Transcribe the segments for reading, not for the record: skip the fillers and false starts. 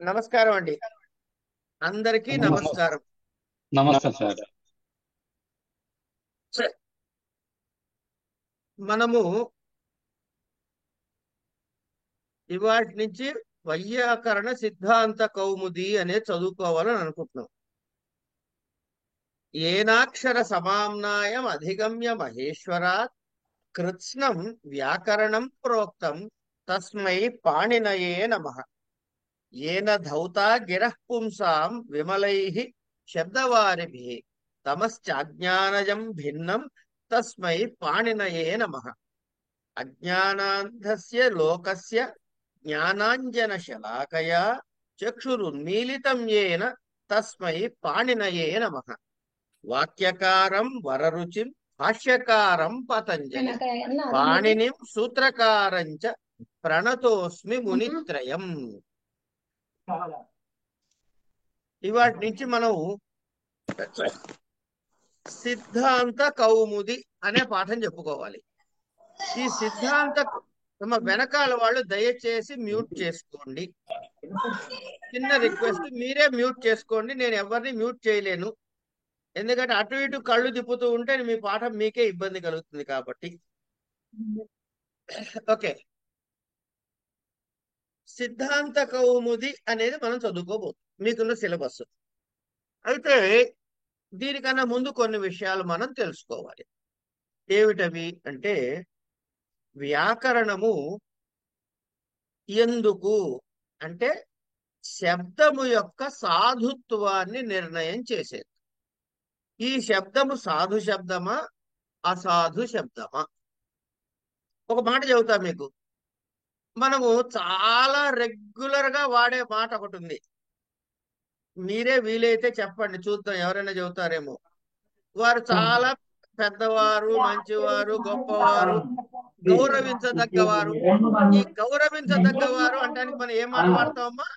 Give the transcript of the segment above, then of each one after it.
నమస్కారం అండి. అందరికీ నమస్తే. నమస్కారం. నమస్తే సార్. సరే, మనము ఇవాటి నుంచి వైయాకరణ సిద్ధాంత కౌముది అనే చదువుకోవాలని అనుకుంటున్నాం. ఏనాక్షర సమామ్నాయం అధిగమ్య మహేశ్వరాత్ కృత్స్నం వ్యాకరణం ప్రోక్తం తస్మై పాణినయే నమః. ఏన ధౌతా గిరః పుంసాం విమలైః శబ్దవారిభిః తమశ్చాజ్ఞానజం భిన్నం తస్మై పాణినయే నమః. అజ్ఞానాంధస్య లోకస్య జ్ఞానాంజనశలాకయా చక్షురున్మీలితం యేన తస్మై పాణినయే నమః. వాక్యకారం వరరుచిం భాష్యకారం పతంజలి పాణినిం సూత్రకారం చ ప్రణతోస్మి మునిత్రయం. ఇవాటి నుంచి మనం సిద్ధాంత కౌముది అనే పాఠం చెప్పుకోవాలి. ఈ సిద్ధాంత వెనకాల వాళ్ళు దయచేసి మ్యూట్ చేసుకోండి. చిన్న రిక్వెస్ట్, మీరే మ్యూట్ చేసుకోండి. నేను ఎవరిని మ్యూట్ చేయలేను, ఎందుకంటే అటు ఇటు కళ్ళు తిప్పుతూ ఉంటే మీ పాఠం మీకే ఇబ్బంది కలుగుతుంది కాబట్టి. ఓకే, సిద్ధాంత కౌముది అనేది మనం చదువుకోబోతున్నాం, మీకున్న సిలబస్. అయితే దీనికన్నా ముందు కొన్ని విషయాలు మనం తెలుసుకోవాలి. ఏమిటవి అంటే, వ్యాకరణము ఎందుకు అంటే శబ్దము యొక్క సాధుత్వాన్ని నిర్ణయం చేసేది. ఈ శబ్దము సాధు శబ్దమా అసాధు శబ్దమా? ఒక మాట చెబుతా మీకు. మనము చాలా రెగ్యులర్ గా వాడే మాట ఒకటి ఉంది. మీరే వీలైతే చెప్పండి, చూద్దాం ఎవరైనా చెబుతారేమో. వారు చాలా పెద్దవారు, మంచివారు, గొప్పవారు, గౌరవించదగ్గవారు. ఈ గౌరవించదగ్గవారు అంటానికి మనం ఏం మాట వాడతామమ్మా?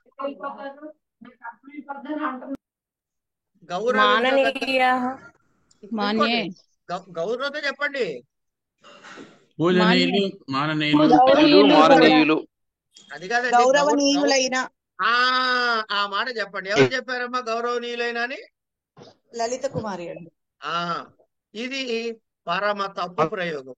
గౌరవించదగ్గ మాననీయः మాన్యే ఇంకోటి గౌరవంతో చెప్పండి. మాన్యే పూజనీయులు, మాననీయులు, పూజనీయులు మాననీయులు అది కాదండి, గౌరవనీయులైన ఆ ఆ మాట చెప్పండి. ఎవరు చెప్పారమ్మా గౌరవనీయులైన అని? లలిత కుమారి అండి. ఆ ఇది పరమ తప్పు ప్రయోగం.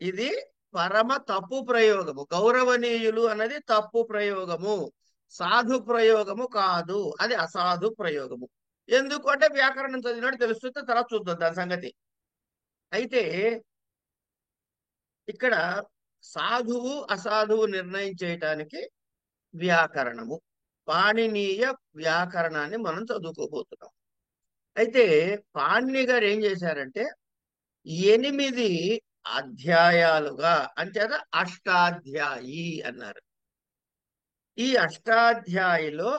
ఇది పరమ తప్పు ప్రయోగము. గౌరవనీయులు అన్నది తప్పు ప్రయోగము, సాధు ప్రయోగము కాదు, అది అసాధు ప్రయోగము. ఎందుకంటే వ్యాకరణం చదివినట్టు తెలుస్తుంది, తర్వాత చూద్దాం దాని సంగతి. అయితే ఇక్కడ సాధువు అసాధువు నిర్ణయం చేయటానికి వ్యాకరణము, పాణినీయ వ్యాకరణాన్ని మనం చదువుకోబోతున్నాం. అయితే పాణిని గారు ఏం చేశారంటే 8 అధ్యాయాలుగా, అంచేత అష్టాధ్యాయి అన్నారు. ఈ అష్టాధ్యాయిలో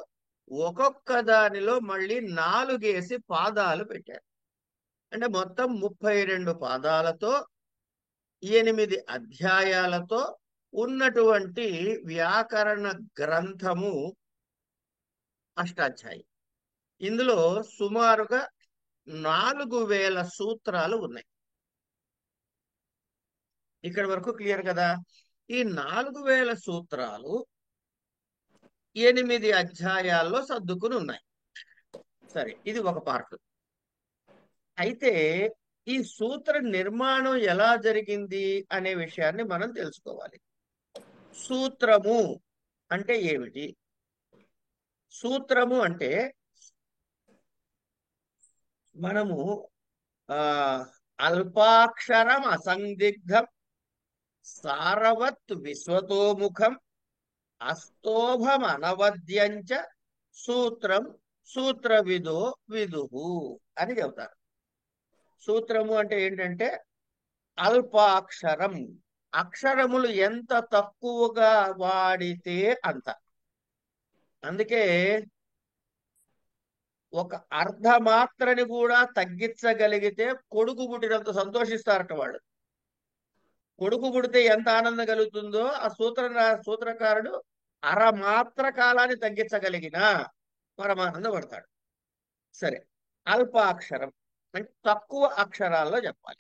ఒక్కొక్క దానిలో మళ్ళీ 4 పాదాలు పెట్టారు. అంటే మొత్తం 32 పాదాలతో 8 అధ్యాయాలతో ఉన్నటువంటి వ్యాకరణ గ్రంథము అష్టాధ్యాయి. ఇందులో సుమారుగా 4000 సూత్రాలు ఉన్నాయి. ఇక్కడి వరకు క్లియర్ కదా? ఈ 4000 సూత్రాలు 8 అధ్యాయాల్లో సర్దుకుని ఉన్నాయి. సరే, ఇది ఒక పార్ట్. అయితే ఈ సూత్ర నిర్మాణం ఎలా జరిగింది అనే విషయాన్ని మనం తెలుసుకోవాలి. సూత్రము అంటే ఏమిటి? సూత్రము అంటే మనము ఆ అల్పాక్షరం అసందిగ్ధం సారవత్ విశ్వతోముఖం అస్తోభం అనవద్యంచ సూత్రం సూత్రవిదో విదుహు అని చెబుతారు. సూత్రము అంటే ఏంటంటే అల్పాక్షరం, అక్షరములు ఎంత తక్కువగా వాడితే అంత. అందుకే ఒక అర్ధమాత్రని కూడా తగ్గించగలిగితే కొడుకు పుట్టినంత సంతోషిస్తారట వాళ్ళు. కొడుకు పుడితే ఎంత ఆనందం కలుగుతుందో ఆ సూత్రకారుడు అరమాత్ర కాలాన్ని తగ్గించగలిగినా పరమానందం పడతాడు. సరే, అల్పాక్షరం అంటే తక్కువ అక్షరాల్లో చెప్పాలి.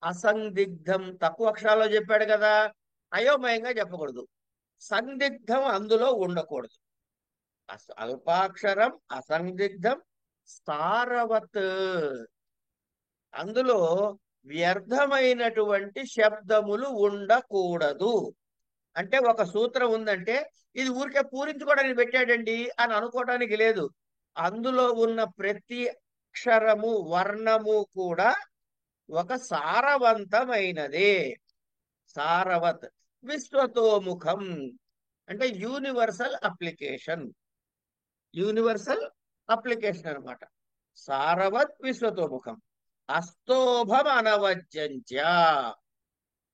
అసందిగ్ధం తక్కువ అక్షరాల్లో చెప్పాడు కదా, అయోమయంగా చెప్పకూడదు. సందిగ్ధం అందులో ఉండకూడదు. అల్పాక్షరం, అసందిగ్ధం, సారవత్. అందులో వ్యర్థమైనటువంటి శబ్దములు ఉండకూడదు. అంటే ఒక సూత్రం ఉందంటే ఇది ఊరికే పూరించుకోవడానికి పెట్టాడండి అని అనుకోవడానికి లేదు. అందులో ఉన్న ప్రతి అక్షరము, వర్ణము కూడా ఒక సారవంతమైనదే. సారవత్. విశ్వతోముఖం అంటే యూనివర్సల్ అప్లికేషన్. యూనివర్సల్ అప్లికేషన్ అన్నమాట. సారవత్ విశ్వతోముఖం. అస్తోభం అనవజ్యంచ.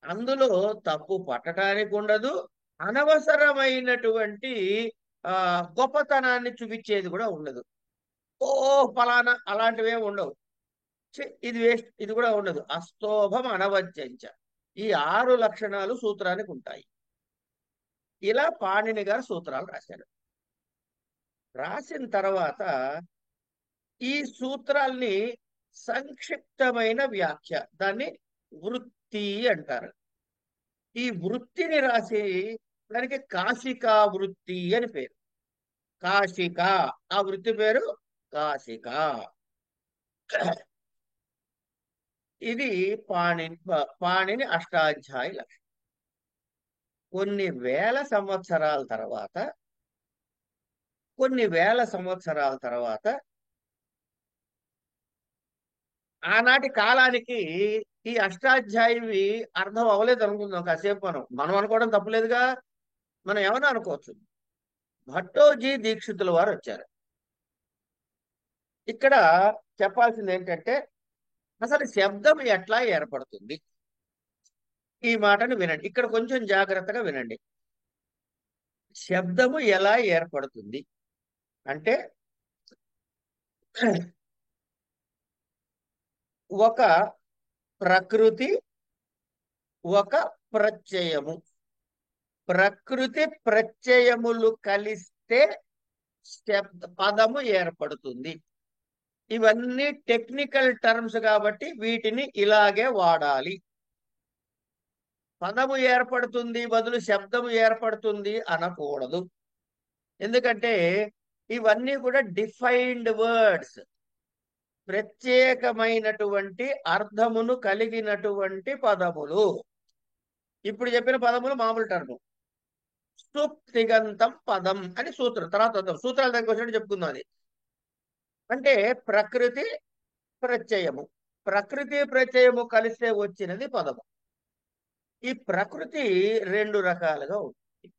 అందులో తప్పు పట్టడానికి ఉండదు. అనవసరమైనటువంటి గొప్పతనాన్ని చూపించేది కూడా ఉండదు. ఓ ఫలానా అలాంటివే ఉండవు. ఇది వేస్ట్, ఇది కూడా ఉండదు. అస్తోభం అనవజ్యంచ. ఈ 6 లక్షణాలు సూత్రానికి ఉంటాయి. ఇలా పాణిని గారు సూత్రాలు రాశారు. రాసిన తర్వాత ఈ సూత్రాల్ని సంక్షిప్తమైన వ్యాఖ్య, దాన్ని వృత్తి అంటారు. ఈ వృత్తిని రాసి దానికి కాశికా వృత్తి అని పేరు. కాశిక, ఆ వృత్తి పేరు కాశిక. ఇది పాణిని అష్టాధ్యాయ లక్షణం. కొన్ని వేల సంవత్సరాల తర్వాత ఆనాటి కాలానికి ఈ అష్టాధ్యాయి అర్థం అవ్వలేదు అనుకుందాం కాసేపు. మనం అనుకోవడం తప్పులేదుగా. మనం ఏమన్నా అనుకోవచ్చు. భట్టోజీ దీక్షితుల వారు వచ్చారు. ఇక్కడ చెప్పాల్సింది ఏంటంటే అసలు శబ్దం ఎట్లా ఏర్పడుతుంది. ఈ మాటను వినండి, ఇక్కడ కొంచెం జాగ్రత్తగా వినండి. శబ్దము ఎలా ఏర్పడుతుంది అంటే ఒక ప్రకృతి, ఒక ప్రత్యయము. ప్రకృతి ప్రత్యయములు కలిస్తే పదము ఏర్పడుతుంది. ఇవన్నీ టెక్నికల్ టర్మ్స్ కాబట్టి వీటిని ఇలాగే వాడాలి. పదము ఏర్పడుతుంది బదులు శబ్దము ఏర్పడుతుంది అనకూడదు. ఎందుకంటే ఇవన్నీ కూడా డిఫైన్డ్ వర్డ్స్, ప్రత్యేకమైనటువంటి అర్థమును కలిగినటువంటి పదములు. ఇప్పుడు చెప్పిన పదములు మామూలు టర్ము. సుప్తిగంతం పదం అని సూత్రం, తర్వాత సూత్రాల దగ్గర వచ్చినట్టు చెప్పుకుందాం. అది అంటే ప్రకృతి ప్రత్యయము, ప్రకృతి ప్రత్యయము కలిస్తే వచ్చినది పదము. ఈ ప్రకృతి 2 రకాలుగా ఉంటుంది.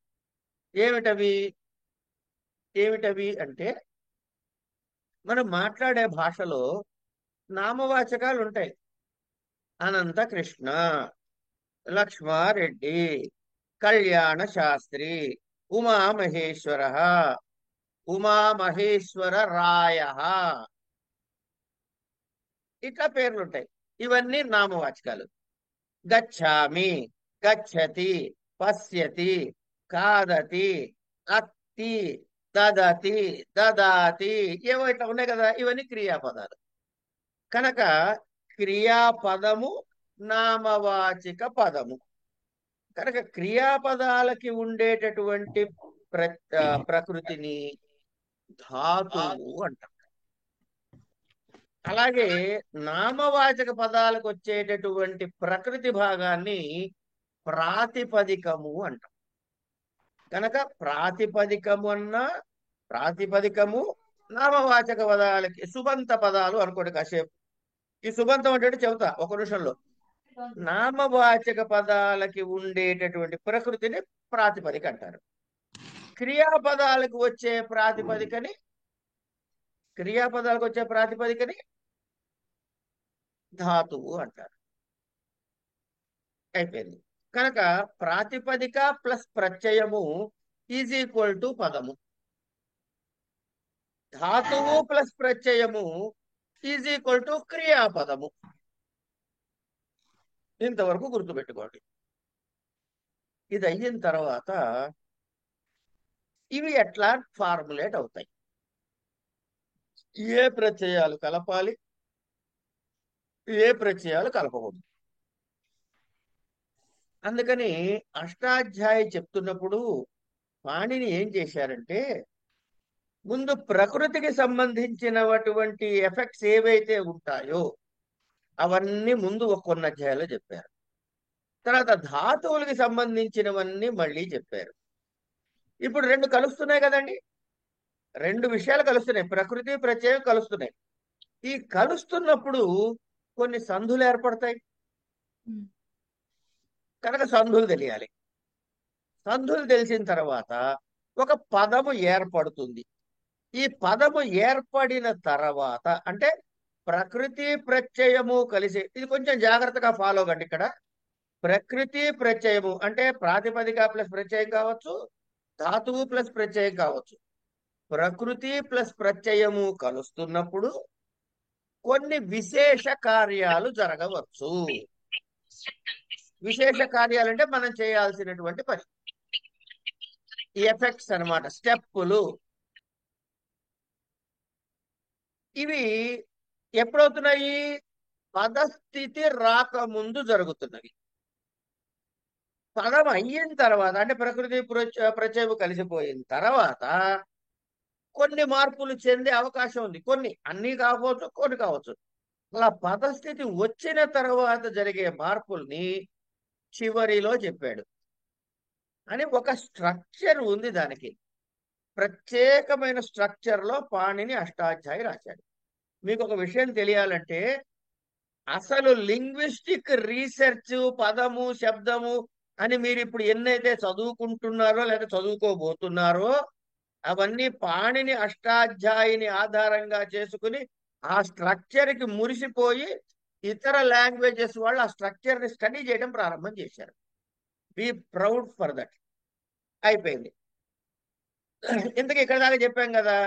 ఏమిటవి అంటే మనం మాట్లాడే భాషలో నామవాచకాలు ఉంటాయి. అనంత కృష్ణ, లక్ష్మారెడ్డి, కళ్యాణ శాస్త్రి, ఉమామహేశ్వర, ఉమామహేశ్వర రాయ, ఇట్లా పేర్లుంటాయి. ఇవన్నీ నామవాచకాలు. గచ్ఛామి, గచ్చతి, పశ్యతి, ఖాదతి, అత్తి, దదతి, దదాతి, ఏవో ఇట్లా ఉన్నాయి కదా. ఇవన్నీ క్రియాపదాలు. కనుక క్రియాపదము నామవాచక పదము. కనుక క్రియాపదాలకి ఉండేటటువంటి ప్రకృతిని ధాతువు అంటాం. అలాగే నామవాచక పదాలకు వచ్చేటటువంటి ప్రకృతి భాగాన్ని ప్రాతిపదికము అంటాం. కనుక ప్రాతిపదికము నామవాచక పదాలకి సుబంత పదాలు అనుకోండి కాసేపు. ఈ సుబంతం అంటే చెబుతా ఒక నిమిషంలో. నామవాచక పదాలకి ఉండేటటువంటి ప్రకృతిని ప్రాతిపదిక అంటారు. క్రియాపదాలకు వచ్చే ప్రాతిపదికని ధాతువు అంటారు. అయిపోయింది. కనుక ప్రాతిపదిక ప్లస్ ప్రత్యయము ఈజ్ ఈక్వల్ టు పదము. ధాతువు ప్లస్ ప్రత్యయము ఈజ్ ఈక్వల్ టు క్రియాపదము. ఇంతవరకు గుర్తుపెట్టుకోండి. ఇది అయిన తర్వాత ఇవి ఎట్లా ఫార్ములేట్ అవుతాయి, ఏ ప్రత్యయాలు కలపాలి, ఏ ప్రత్యయాలు కలపకూడదు. అందుకని అష్టాధ్యాయి చెప్తున్నప్పుడు పాణిని ఏం చేశారంటే ముందు ప్రకృతికి సంబంధించినటువంటి ఎఫెక్ట్స్ ఏవైతే ఉంటాయో అవన్నీ ముందు కొన్ని అధ్యాయాలు చెప్పారు. తర్వాత ధాతువులకి సంబంధించినవన్నీ మళ్ళీ చెప్పారు. ఇప్పుడు రెండు కలుస్తున్నాయి కదండి, రెండు విషయాలు కలుస్తున్నాయి, ప్రకృతి ప్రత్యయం కలుస్తున్నాయి. ఈ కలుస్తున్నప్పుడు కొన్ని సంధులు ఏర్పడతాయి కనుక సంధులు తెలియాలి. సంధులు తెలిసిన తర్వాత ఒక పదము ఏర్పడుతుంది. ఈ పదము ఏర్పడిన తర్వాత అంటే ప్రకృతి ప్రత్యయము కలిసి, ఇది కొంచెం జాగ్రత్తగా ఫాలో కండి. ఇక్కడ ప్రకృతి ప్రత్యయము అంటే ప్రాతిపదిక ప్లస్ ప్రత్యయం కావచ్చు, ధాతువు ప్లస్ ప్రత్యయం కావచ్చు. ప్రకృతి ప్లస్ ప్రత్యయము కలుస్తున్నప్పుడు కొన్ని విశేష కార్యాలు జరగవచ్చు. విశేష కార్యాలంటే మనం చేయాల్సినటువంటి పని, ఎఫెక్ట్స్ అన్నమాట, స్టెప్పులు. ఇవి ఎప్పుడవుతున్నాయి? పదస్థితి రాకముందు జరుగుతున్నవి. పదం అయిన తర్వాత అంటే ప్రకృతి ప్రత్యయము కలిసిపోయిన తర్వాత కొన్ని మార్పులు చెందే అవకాశం ఉంది. కొన్ని, అన్ని కావచ్చు, కొన్ని కావచ్చు. అలా పదస్థితి వచ్చిన తర్వాత జరిగే మార్పుల్ని చివరిలో చెప్పాడు. అని ఒక స్ట్రక్చర్ ఉంది దానికి, ప్రత్యేకమైన స్ట్రక్చర్ లో పాణిని అష్టాధ్యాయి రాశాడు. మీకు ఒక విషయం తెలియాలంటే, అసలు లింగ్విస్టిక్ రీసెర్చ్, పదము శబ్దము అని మీరు ఇప్పుడు ఎన్నైతే చదువుకుంటున్నారో లేదా చదువుకోబోతున్నారో అవన్నీ పాణిని అష్టాధ్యాయిని ఆధారంగా చేసుకుని ఆ స్ట్రక్చర్ కి మురిసిపోయి ఇతర లాంగ్వేజెస్ వాళ్ళు ఆ స్ట్రక్చర్ ని స్టడీ చేయడం ప్రారంభం చేశారు. Be proud for that. అయిపోయింది. ఇంతకీ ఇక్కడ దాకా చెప్పాం కదా.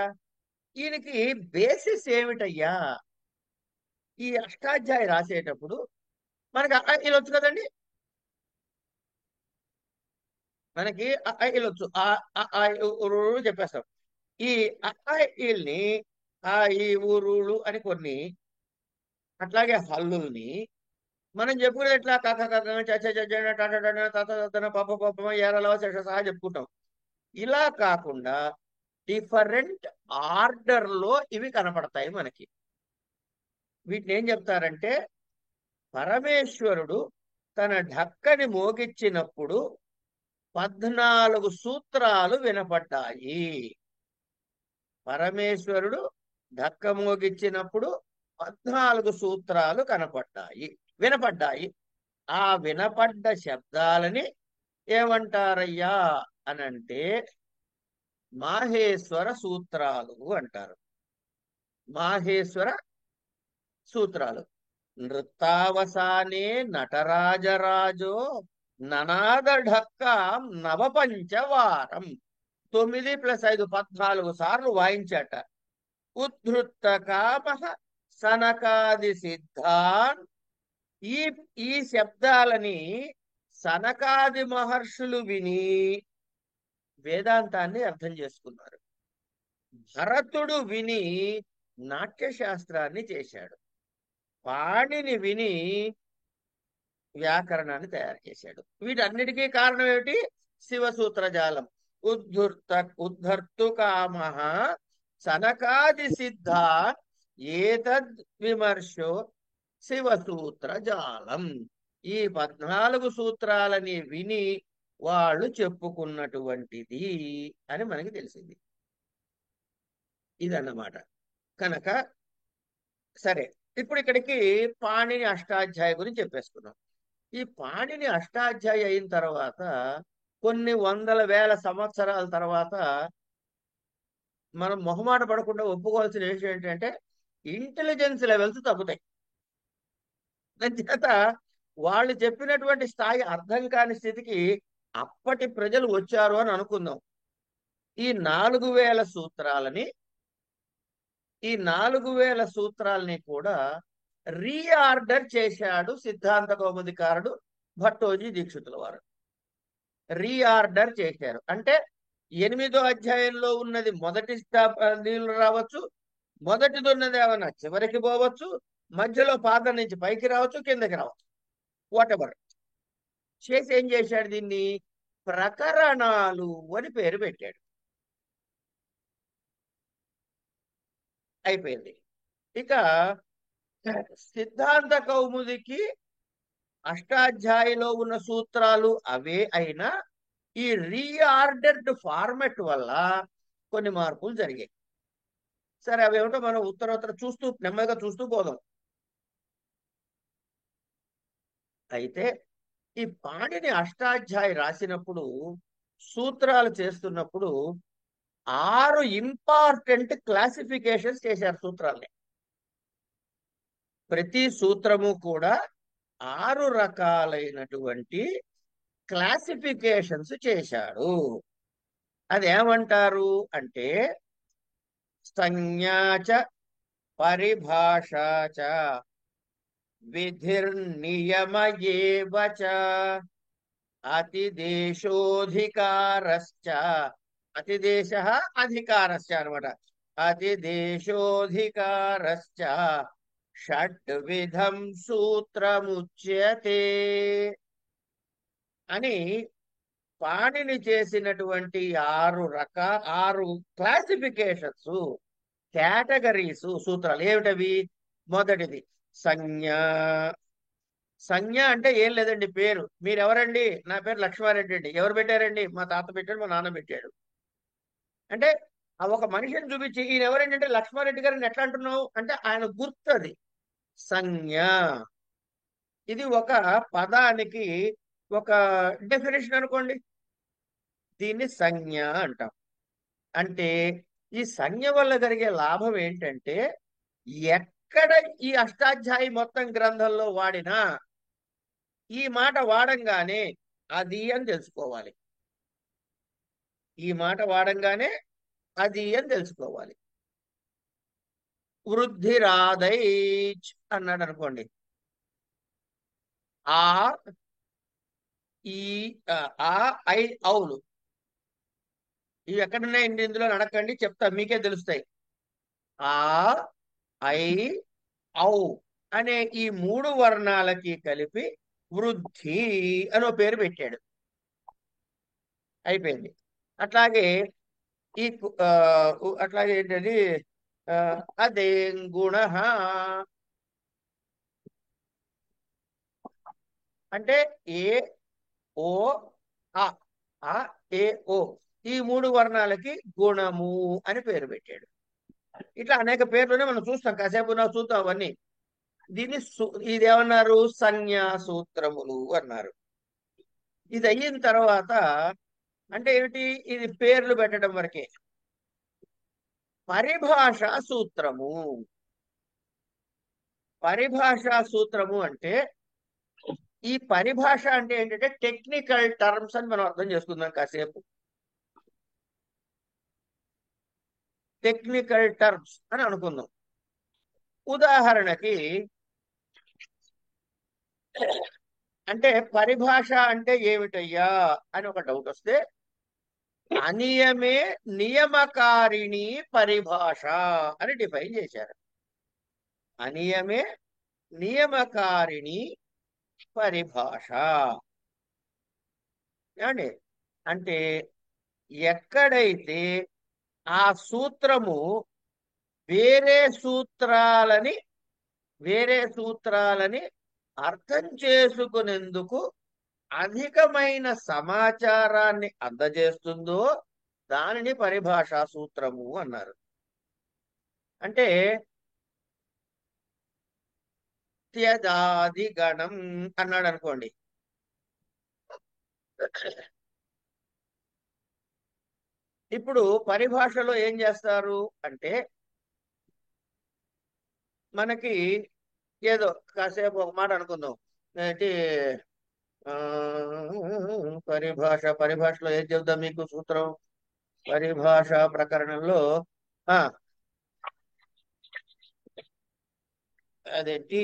ఈయనకి బేసిస్ ఏమిటయ్యా? ఈ అష్టాధ్యాయి రాసేటప్పుడు మనకి ఇలా వచ్చు కదండి, మనకి వచ్చు, చెప్పేస్తాం. ఈ అల్ని ఆ ఈ ఊరులు అని కొన్ని, అట్లాగే హల్లుల్ని మనం చెప్పుకునేది ఎట్లా? కథ కథ పాప పాప ఏరలవ శేష సహా చెప్పుకుంటాం. ఇలా కాకుండా డిఫరెంట్ ఆర్డర్ లో ఇవి కనపడతాయి మనకి. వీటిని ఏం చెప్తారంటే, పరమేశ్వరుడు తన ఢక్కని మోగిచ్చినప్పుడు 14 సూత్రాలు వినపడ్డాయి. పరమేశ్వరుడు ఢక్క మోగిచ్చినప్పుడు 14 సూత్రాలు వినపడ్డాయి. ఆ వినపడ్డ శబ్దాలని ఏమంటారయ్యా అనంటే మాహేశ్వర సూత్రాలు అంటారు. మాహేశ్వర సూత్రాలు. నృత్తావసానే నటరాజరాజో ననాద ఢక్క నవపంచవారం, 9 + 5 14 సార్లు వాయించాట. ఉద్ధృత కామ సనకాది సిద్ధాన్, ఈ శబ్దాలని సనకాది మహర్షులు విని వేదాంతాన్ని అర్థం చేసుకున్నారు. భరతుడు విని నాట్యశాస్త్రాన్ని చేశాడు. పాణిని విని వ్యాకరణాన్ని తయారు చేశాడు. వీటన్నిటికీ కారణం ఏమిటి? శివసూత్రజాలం. ఉద్ధర్తు కామ సనకాది సిద్ధా ఏతద్ విమర్శో శివసూత్రజాలం. ఈ 14 సూత్రాలని విని వాళ్ళు చెప్పుకున్నటువంటిది అని మనకి తెలిసింది. ఇదన్నమాట. కనుక సరే, ఇప్పుడు ఇక్కడికి పాణిని అష్టాధ్యాయ గురించి చెప్పేసుకున్నాం. ఈ పాణిని అష్టాధ్యాయి అయిన తర్వాత కొన్ని వందల వేల సంవత్సరాల తర్వాత మనం మొహమాట పడకుండా ఒప్పుకోవాల్సిన విషయం ఏంటంటే, ఇంటెలిజెన్స్ లెవెల్స్ తగ్గుతాయి. చేత వాళ్ళు చెప్పినటువంటి స్థాయి అర్థం కాని స్థితికి అప్పటి ప్రజలు వచ్చారు అని అనుకుందాం. ఈ 4000 సూత్రాలని ఈ 4000 సూత్రాలని కూడా రీఆర్డర్ చేశాడు సిద్ధాంత కౌముదికారుడు భట్టోజీ దీక్షితుల వారు. రీఆర్డర్ చేశారు అంటే 8వ అధ్యాయంలో ఉన్నది మొదటి నీళ్ళు రావచ్చు, మొదటిది ఉన్నది ఏమన్నా చివరికి పోవచ్చు, మధ్యలో పాదం నుంచి పైకి రావచ్చు, కిందకి రావచ్చు, వాట్ ఎవర్ చేసి ఏం చేశాడు? దీన్ని ప్రకరణాలు అని పేరు పెట్టాడు. అయిపోయింది. ఇక సిద్ధాంత కౌముదికి అష్టాధ్యాయిలో ఉన్న సూత్రాలు అవే అయినా ఈ రీఆర్డర్డ్ ఫార్మెట్ వల్ల కొన్ని మార్పులు జరిగాయి. సరే, అవేమిటో మనం ఉత్తరోత్తర చూస్తూ నెమ్మదిగా చూస్తూ పోదాం. అయితే ఈ పాణిని అష్టాధ్యాయి రాసినప్పుడు, సూత్రాలు చేస్తున్నప్పుడు 6 ఇంపార్టెంట్ క్లాసిఫికేషన్స్ చేశారు సూత్రాల్ని. ప్రతి సూత్రము కూడా 6 రకాలైనటువంటి క్లాసిఫికేషన్స్ చేశాడు. అదేమంటారు అంటే సంజ్ఞాచ పరిభాషాచ విధిర్నియమ ఏవ చ అతిదేశోధికారశ్చ. అతిదేశ అధికారశ్చ అనమాట. అతిదేశోధికారశ్చ షడ్విధం సూత్రముచ్యతే అని పాణిని చేసినటువంటి 6 క్లాసిఫికేషన్స్, కేటగిరీస్, సూత్రాలు ఏమిటవి? మొదటిది సంజ్ఞ. సంజ్ఞ అంటే ఏం లేదండి, పేరు. మీరెవరండి? నా పేరు లక్ష్మారెడ్డి అండి. ఎవరు పెట్టారండి? మా తాత పెట్టాడు, మా నాన్న పెట్టాడు. అంటే ఆ ఒక మనిషిని చూపించి ఈయన ఎవరండి అంటే లక్ష్మారెడ్డి గారిని ఎట్లా అంటున్నావు అంటే ఆయన గుర్తు. అది సంజ్ఞ. ఇది ఒక పదానికి ఒక డెఫినేషన్ అనుకోండి. దీన్ని సంజ్ఞ అంటాం. అంటే ఈ సంజ్ఞ వల్ల జరిగే లాభం ఏంటంటే ఎక్కడ ఈ అష్టాధ్యాయి మొత్తం గ్రంథంలో వాడినా ఈ మాట వాడంగానే అది అని తెలుసుకోవాలి. ఈ మాట వాడంగానే అది అని తెలుసుకోవాలి. వృద్ధిరాదైచ్ అన్నాడు అనుకోండి. ఆ ఈ ఆ ఐ ఔలు ఇవి ఎక్కడున్నాయండి? ఇందులో అడగండి, చెప్తా, మీకే తెలుస్తాయి. ఆ ఐ ఔ అనే ఈ 3 వర్ణాలకి కలిపి వృద్ధి అనో పేరు పెట్టాడు. అయిపోయింది. అట్లాగే ఈ అట్లాగే ఏంటది? అదే గుణ అంటే ఏ ఓ ఆ ఆ ఏ ఓ ఈ 3 వర్ణాలకి గుణము అని పేరు పెట్టాడు. ఇట్లా అనేక పేర్లునే మనం చూస్తాం. కాసేపు నా చూద్దాం అవన్నీ. దీన్ని ఇది ఏమన్నారు? సంజ్ఞా సూత్రములు అన్నారు. ఇది అయిన తర్వాత అంటే ఏమిటి? ఇది పేర్లు పెట్టడం వరకే. పరిభాషా సూత్రము. పరిభాషా సూత్రము అంటే ఈ పరిభాష అంటే ఏంటంటే టెక్నికల్ టర్మ్స్ అని మనం అర్థం చేసుకుందాం కాసేపు. టెక్నికల్ టర్మ్స్ అని అనుకుందాం. ఉదాహరణకి అంటే పరిభాష అంటే ఏమిటయ్యా అని ఒక డౌట్ వస్తే అనియమే నియమకారిణి పరిభాష అని డిఫైన్ చేశారు. అనియమే నియమకారిణి పరిభాష ఏమండి? అంటే ఎక్కడైతే ఆ సూత్రము వేరే సూత్రాలని అర్థం చేసుకునేందుకు అధికమైన సమాచారాన్ని అందజేస్తుందో దానిని పరిభాషా సూత్రము అన్నారు. అంటే త్యజాది గణం అన్నాడు అనుకోండి. ఇప్పుడు పరిభాషలో ఏం చేస్తారు అంటే మనకి ఏదో కాసేపు ఒక మాట అనుకుందాం. ఏంటి పరిభాషలో ఏం చెప్దాం మీకు సూత్రం? పరిభాష ప్రకరణంలో అదేంటి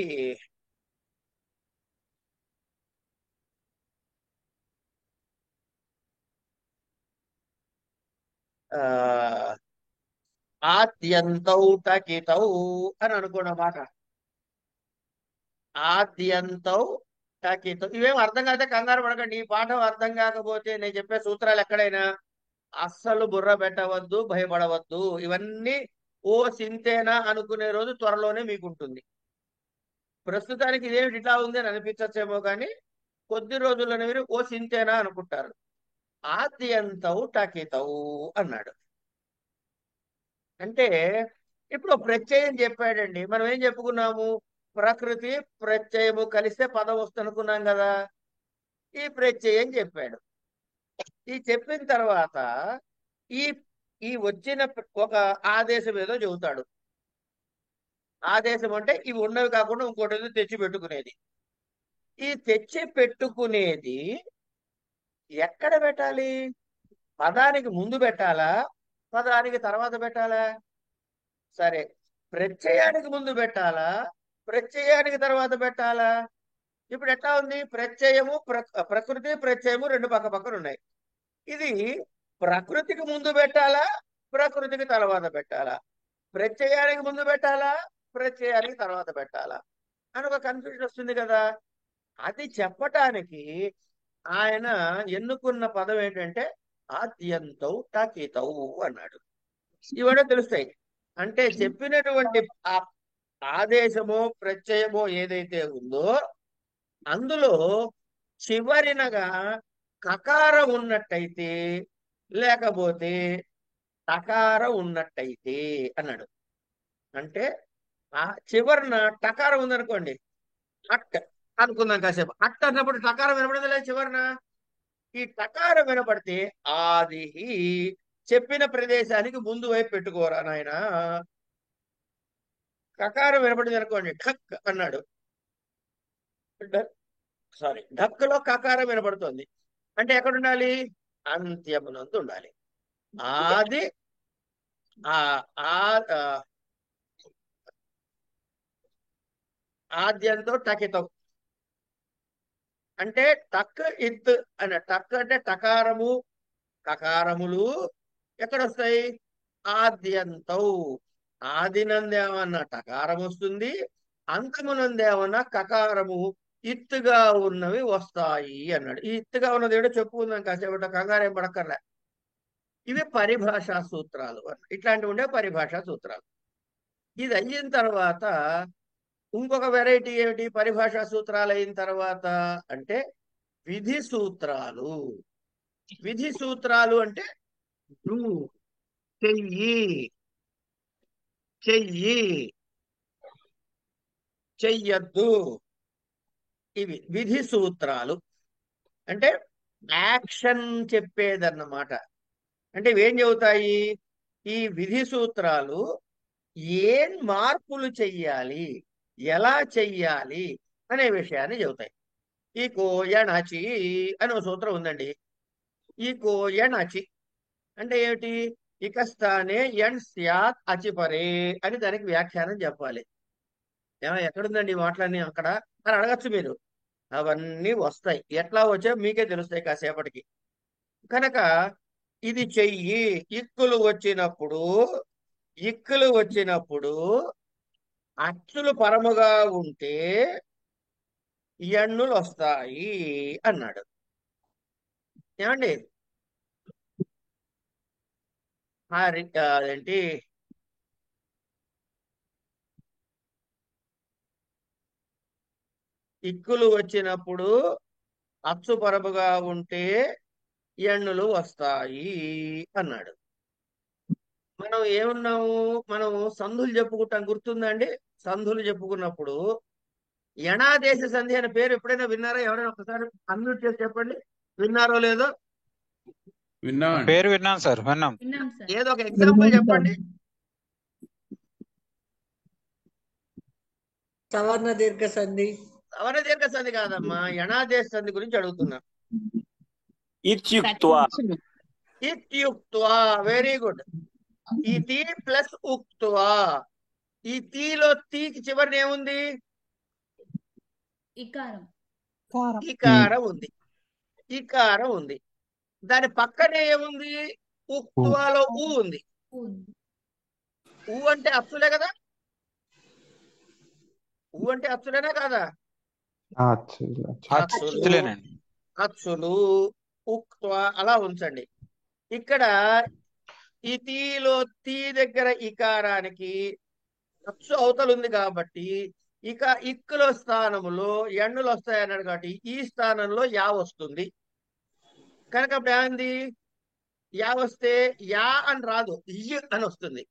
ఆద్యంతౌ టకితౌ అని అనుకున్నమాట. ఆద్యంతౌ టాకీతో. ఇవేం అర్థం కాకపోతే కంగారు పడకండి. ఈ పాఠం అర్థం కాకపోతే నేను చెప్పే సూత్రాలు ఎక్కడైనా అస్సలు బుర్ర పెట్టవద్దు, భయపడవద్దు. ఇవన్నీ ఓ సింతేనా అనుకునే రోజు త్వరలోనే మీకు ఉంటుంది. ప్రస్తుతానికి ఇదేమిటి ఇట్లా ఉంది అని అనిపించచ్చేమో కానీ కొద్ది రోజుల్లోనే మీరు ఓ సింతేనా అనుకుంటారు. ఆద్యంతవు టకితవు అన్నాడు. అంటే ఇప్పుడు ప్రత్యయం చెప్పాడండి. మనం ఏం చెప్పుకున్నాము? ప్రకృతి ప్రత్యయము కలిస్తే పదం వస్తుంది అనుకున్నాం కదా. ఈ ప్రత్యయం చెప్పాడు. ఈ చెప్పిన తర్వాత ఈ ఈ వచ్చిన ఒక ఆదేశం ఏదో చెబుతాడు. ఆదేశం అంటే ఇవి ఉన్నవి కాకుండా ఇంకోటి ఏదో తెచ్చి పెట్టుకునేది. ఈ తెచ్చి పెట్టుకునేది ఎక్కడ పెట్టాలి? పదానికి ముందు పెట్టాలా, పదానికి తర్వాత పెట్టాలా? సరే, ప్రత్యయానికి ముందు పెట్టాలా, ప్రత్యయానికి తర్వాత పెట్టాలా? ఇప్పుడు ఎట్లా ఉంది? ప్రత్యయము ప్రకృతి ప్రత్యయము రెండు పక్క పక్కన ఉన్నాయి. ఇది ప్రకృతికి ముందు పెట్టాలా, ప్రకృతికి తర్వాత పెట్టాలా? ప్రత్యయానికి ముందు పెట్టాలా, ప్రత్యయానికి తర్వాత పెట్టాలా అని ఒక కన్ఫ్యూజన్ వస్తుంది కదా. అది చెప్పటానికి ఆయన ఎన్నుకున్న పదం ఏంటంటే ఆద్యంతౌ టకితౌ అన్నాడు. ఇవన్నీ తెలుస్తాయి. అంటే చెప్పినటువంటి ఆ ఆదేశమో ప్రత్యయమో ఏదైతే ఉందో అందులో చివరినగా కకారం ఉన్నట్టయితే, లేకపోతే టకారం ఉన్నట్టయితే అన్నాడు. అంటే ఆ చివరిన టకారం ఉందనుకోండి, అట్ అనుకుందాం కాసేపు. అట్ అన్నప్పుడు టకారం వినపడదు లేదు చివరిన. ఈ టకారం వినపడితే ఆది చెప్పిన ప్రదేశానికి ముందు వైపు పెట్టుకోరా నాయన. కకారం వినపడింది అనుకోండి, ఢక్ అన్నాడు. సారీ, ఢక్కులో కకారం వినపడుతుంది అంటే ఎక్కడ ఉండాలి? అంత్యమునందు ఉండాలి. ఆది ఆ ఆ ఆద్యంతో టకితం అంటే టక్ ఇత్ అనే టక్ అంటే టకారము కకారములు ఎక్కడొస్తాయి? ఆద్యంతౌ. ఆదినందేమన్నా టకారం వస్తుంది, అంతమునందేమన్నా కకారము ఇత్తుగా ఉన్నవి వస్తాయి అన్నాడు. ఈ ఇత్తుగా ఉన్నది ఏడో చెప్పుకుందాం కాసేపట, కంగారేం పడక్కర్లే. ఇవి పరిభాషా సూత్రాలు. ఇట్లాంటివి ఉండే పరిభాషా సూత్రాలు. ఇది అయిన తర్వాత ఇంకొక వెరైటీ ఏమిటి? పరిభాషా సూత్రాలు అయిన తర్వాత అంటే విధి సూత్రాలు. విధి సూత్రాలు అంటే డూ, చెయ్యి, చెయ్యి, చెయ్యొద్దు, ఇవి విధి సూత్రాలు. అంటే యాక్షన్ చెప్పేదన్నమాట. అంటే ఇవేం చెబుతాయి? ఈ విధి సూత్రాలు ఏం మార్పులు చెయ్యాలి, ఎలా చెయ్యాలి అనే విషయాన్ని చెబుతాయి. ఈ కోయణచి అని ఒక సూత్రం ఉందండి. ఈ కోయణచి అంటే ఏమిటి? ఇక స్థానే ఎన్ స్యాత్ అచిపరే అని దానికి వ్యాఖ్యానం చెప్పాలి. ఎక్కడుందండి ఈ మాటలన్నీ? అక్కడ అని అడగచ్చు మీరు. అవన్నీ వస్తాయి. ఎట్లా వచ్చాయో మీకే తెలుస్తాయి కాసేపటికి. కనుక ఇది చెయ్యి. ఇక్కులు వచ్చినప్పుడు, ఇక్కులు వచ్చినప్పుడు అచ్చులు పరముగా ఉంటే ఎన్నులు వస్తాయి అన్నాడు. ఏమండి? అదేంటి, ఇక్కులు వచ్చినప్పుడు అచ్చు పరముగా ఉంటే ఎన్నులు వస్తాయి అన్నాడు. మనం ఏమున్నాము? మనం సంధులు చెప్పుకుంటాం, గుర్తుందండి? సంధులు చెప్పుకున్నప్పుడు యణాదేశ సంధి అనే పేరు ఎప్పుడైనా విన్నారా? ఎవరైనా ఒకసారి అన్మ్యూట్ చేసి చెప్పండి, విన్నారో లేదో. విన్నామండి. పేరు విన్నాం సార్, విన్నాం. ఏదో ఒక ఎగ్జాంపుల్ చెప్పండి. సవర్ణ దీర్ఘ సంధి. సవర్ణ దీర్ఘ సంధి కాదమ్మా, యణాదేశ సంధి గురించి అడుగుతున్నా. ఇత్యుక్త్వా. ఇత్యుక్త్వా, వెరీ గుడ్. ఈ తీ ప్లస్ ఉక్త్వా. ఈ తీలో తీకి చివరిని ఏముంది? ఇకారం ఉంది. ఇకారం ఉంది. దాని పక్కనే ఏముంది? ఉక్త్వాలో ఊ ఉంది. ఊ అంటే అచ్చులే కదా. ఊ అంటే అచ్చులేనా కాదా? అచ్చులు అచ్చులు అచ్చులేనండి. అచ్చులు ఉక్త్వా అలా ఉంచండి. ఇక్కడ ఈ తీలో తీ దగ్గర ఇకారానికి అచ్చు అవతలు ఉంది కాబట్టి ఇక ఇక్కుల స్థానములో ఎండులు వస్తాయి అన్నాడు కాబట్టి ఈ స్థానంలో యా వస్తుంది. కనుక అప్పుడు ఏమైంది? యా వస్తే యా అని రాదు, ఇయ్ అని వస్తుంది.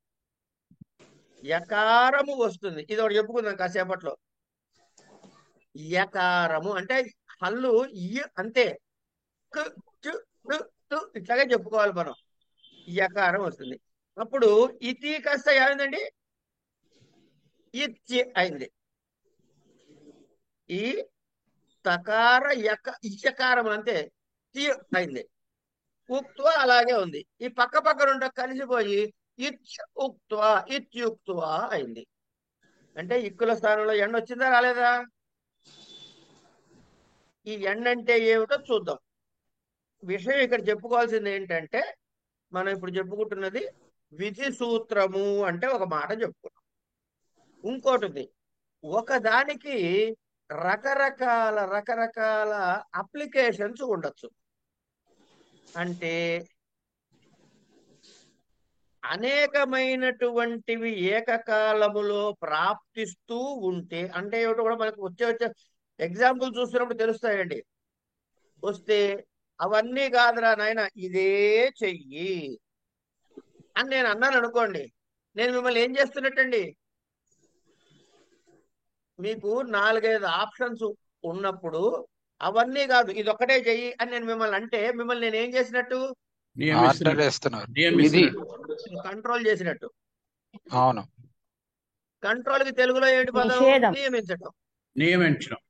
యకారము వస్తుంది. ఇది ఒకటి చెప్పుకుందాం కాసేపట్లో. యకారము అంటే హల్లు ఇయ్ అంతే. క్, చు, టు, టు ఇట్లాగే చెప్పుకోవాలి మనం. యకారం వస్తుంది. అప్పుడు ఇతి కాస్త ఏమైందండి? ఇచ్చి అయింది. ఈ తకార ఇయకారం అంతే తి అయింది. ఉక్త్వ అలాగే ఉంది. ఈ పక్క పక్క రెండు కలిసిపోయి ఇచ్ ఉక్త్వ ఇత్యుక్త్వ అయింది. అంటే ఇక్కుల స్థానంలో ఎండ వచ్చిందా రాలేదా? ఈ ఎండ అంటే ఏమిటో చూద్దాం. విషయం ఇక్కడ చెప్పుకోవాల్సింది ఏంటంటే, మనం ఇప్పుడు చెప్పుకుంటున్నది విధి సూత్రము అంటే ఒక మాట చెప్పుకున్నాం. ఇంకోటి ఉంది. ఒకదానికి రకరకాల అప్లికేషన్స్ ఉండొచ్చు. అంటే అనేకమైనటువంటివి ఏకకాలములో ప్రాప్తిస్తూ ఉంటే, అంటే ఏమిటో కూడా మనకు వచ్చే ఎగ్జాంపుల్ చూస్తున్నప్పుడు తెలుస్తాయండి. వస్తే అవన్నీ కాదురా నాయన ఇదే చెయ్యి అని నేను అన్నాను అనుకోండి, నేను మిమ్మల్ని ఏం చేస్తున్నట్టండి? మీకు 4-5 ఆప్షన్స్ ఉన్నప్పుడు అవన్నీ కాదు ఇది ఒక్కటే చెయ్యి అని నేను మిమ్మల్ని అంటే మిమ్మల్ని నేను ఏం చేసినట్టు? ఆర్డర్ వేస్తున్నారు. కంట్రోల్ చేసినట్టు. అవును. కంట్రోల్ కి తెలుగులో ఏంటి పదం? నిషేధం. నియమించడం. నియమించడం.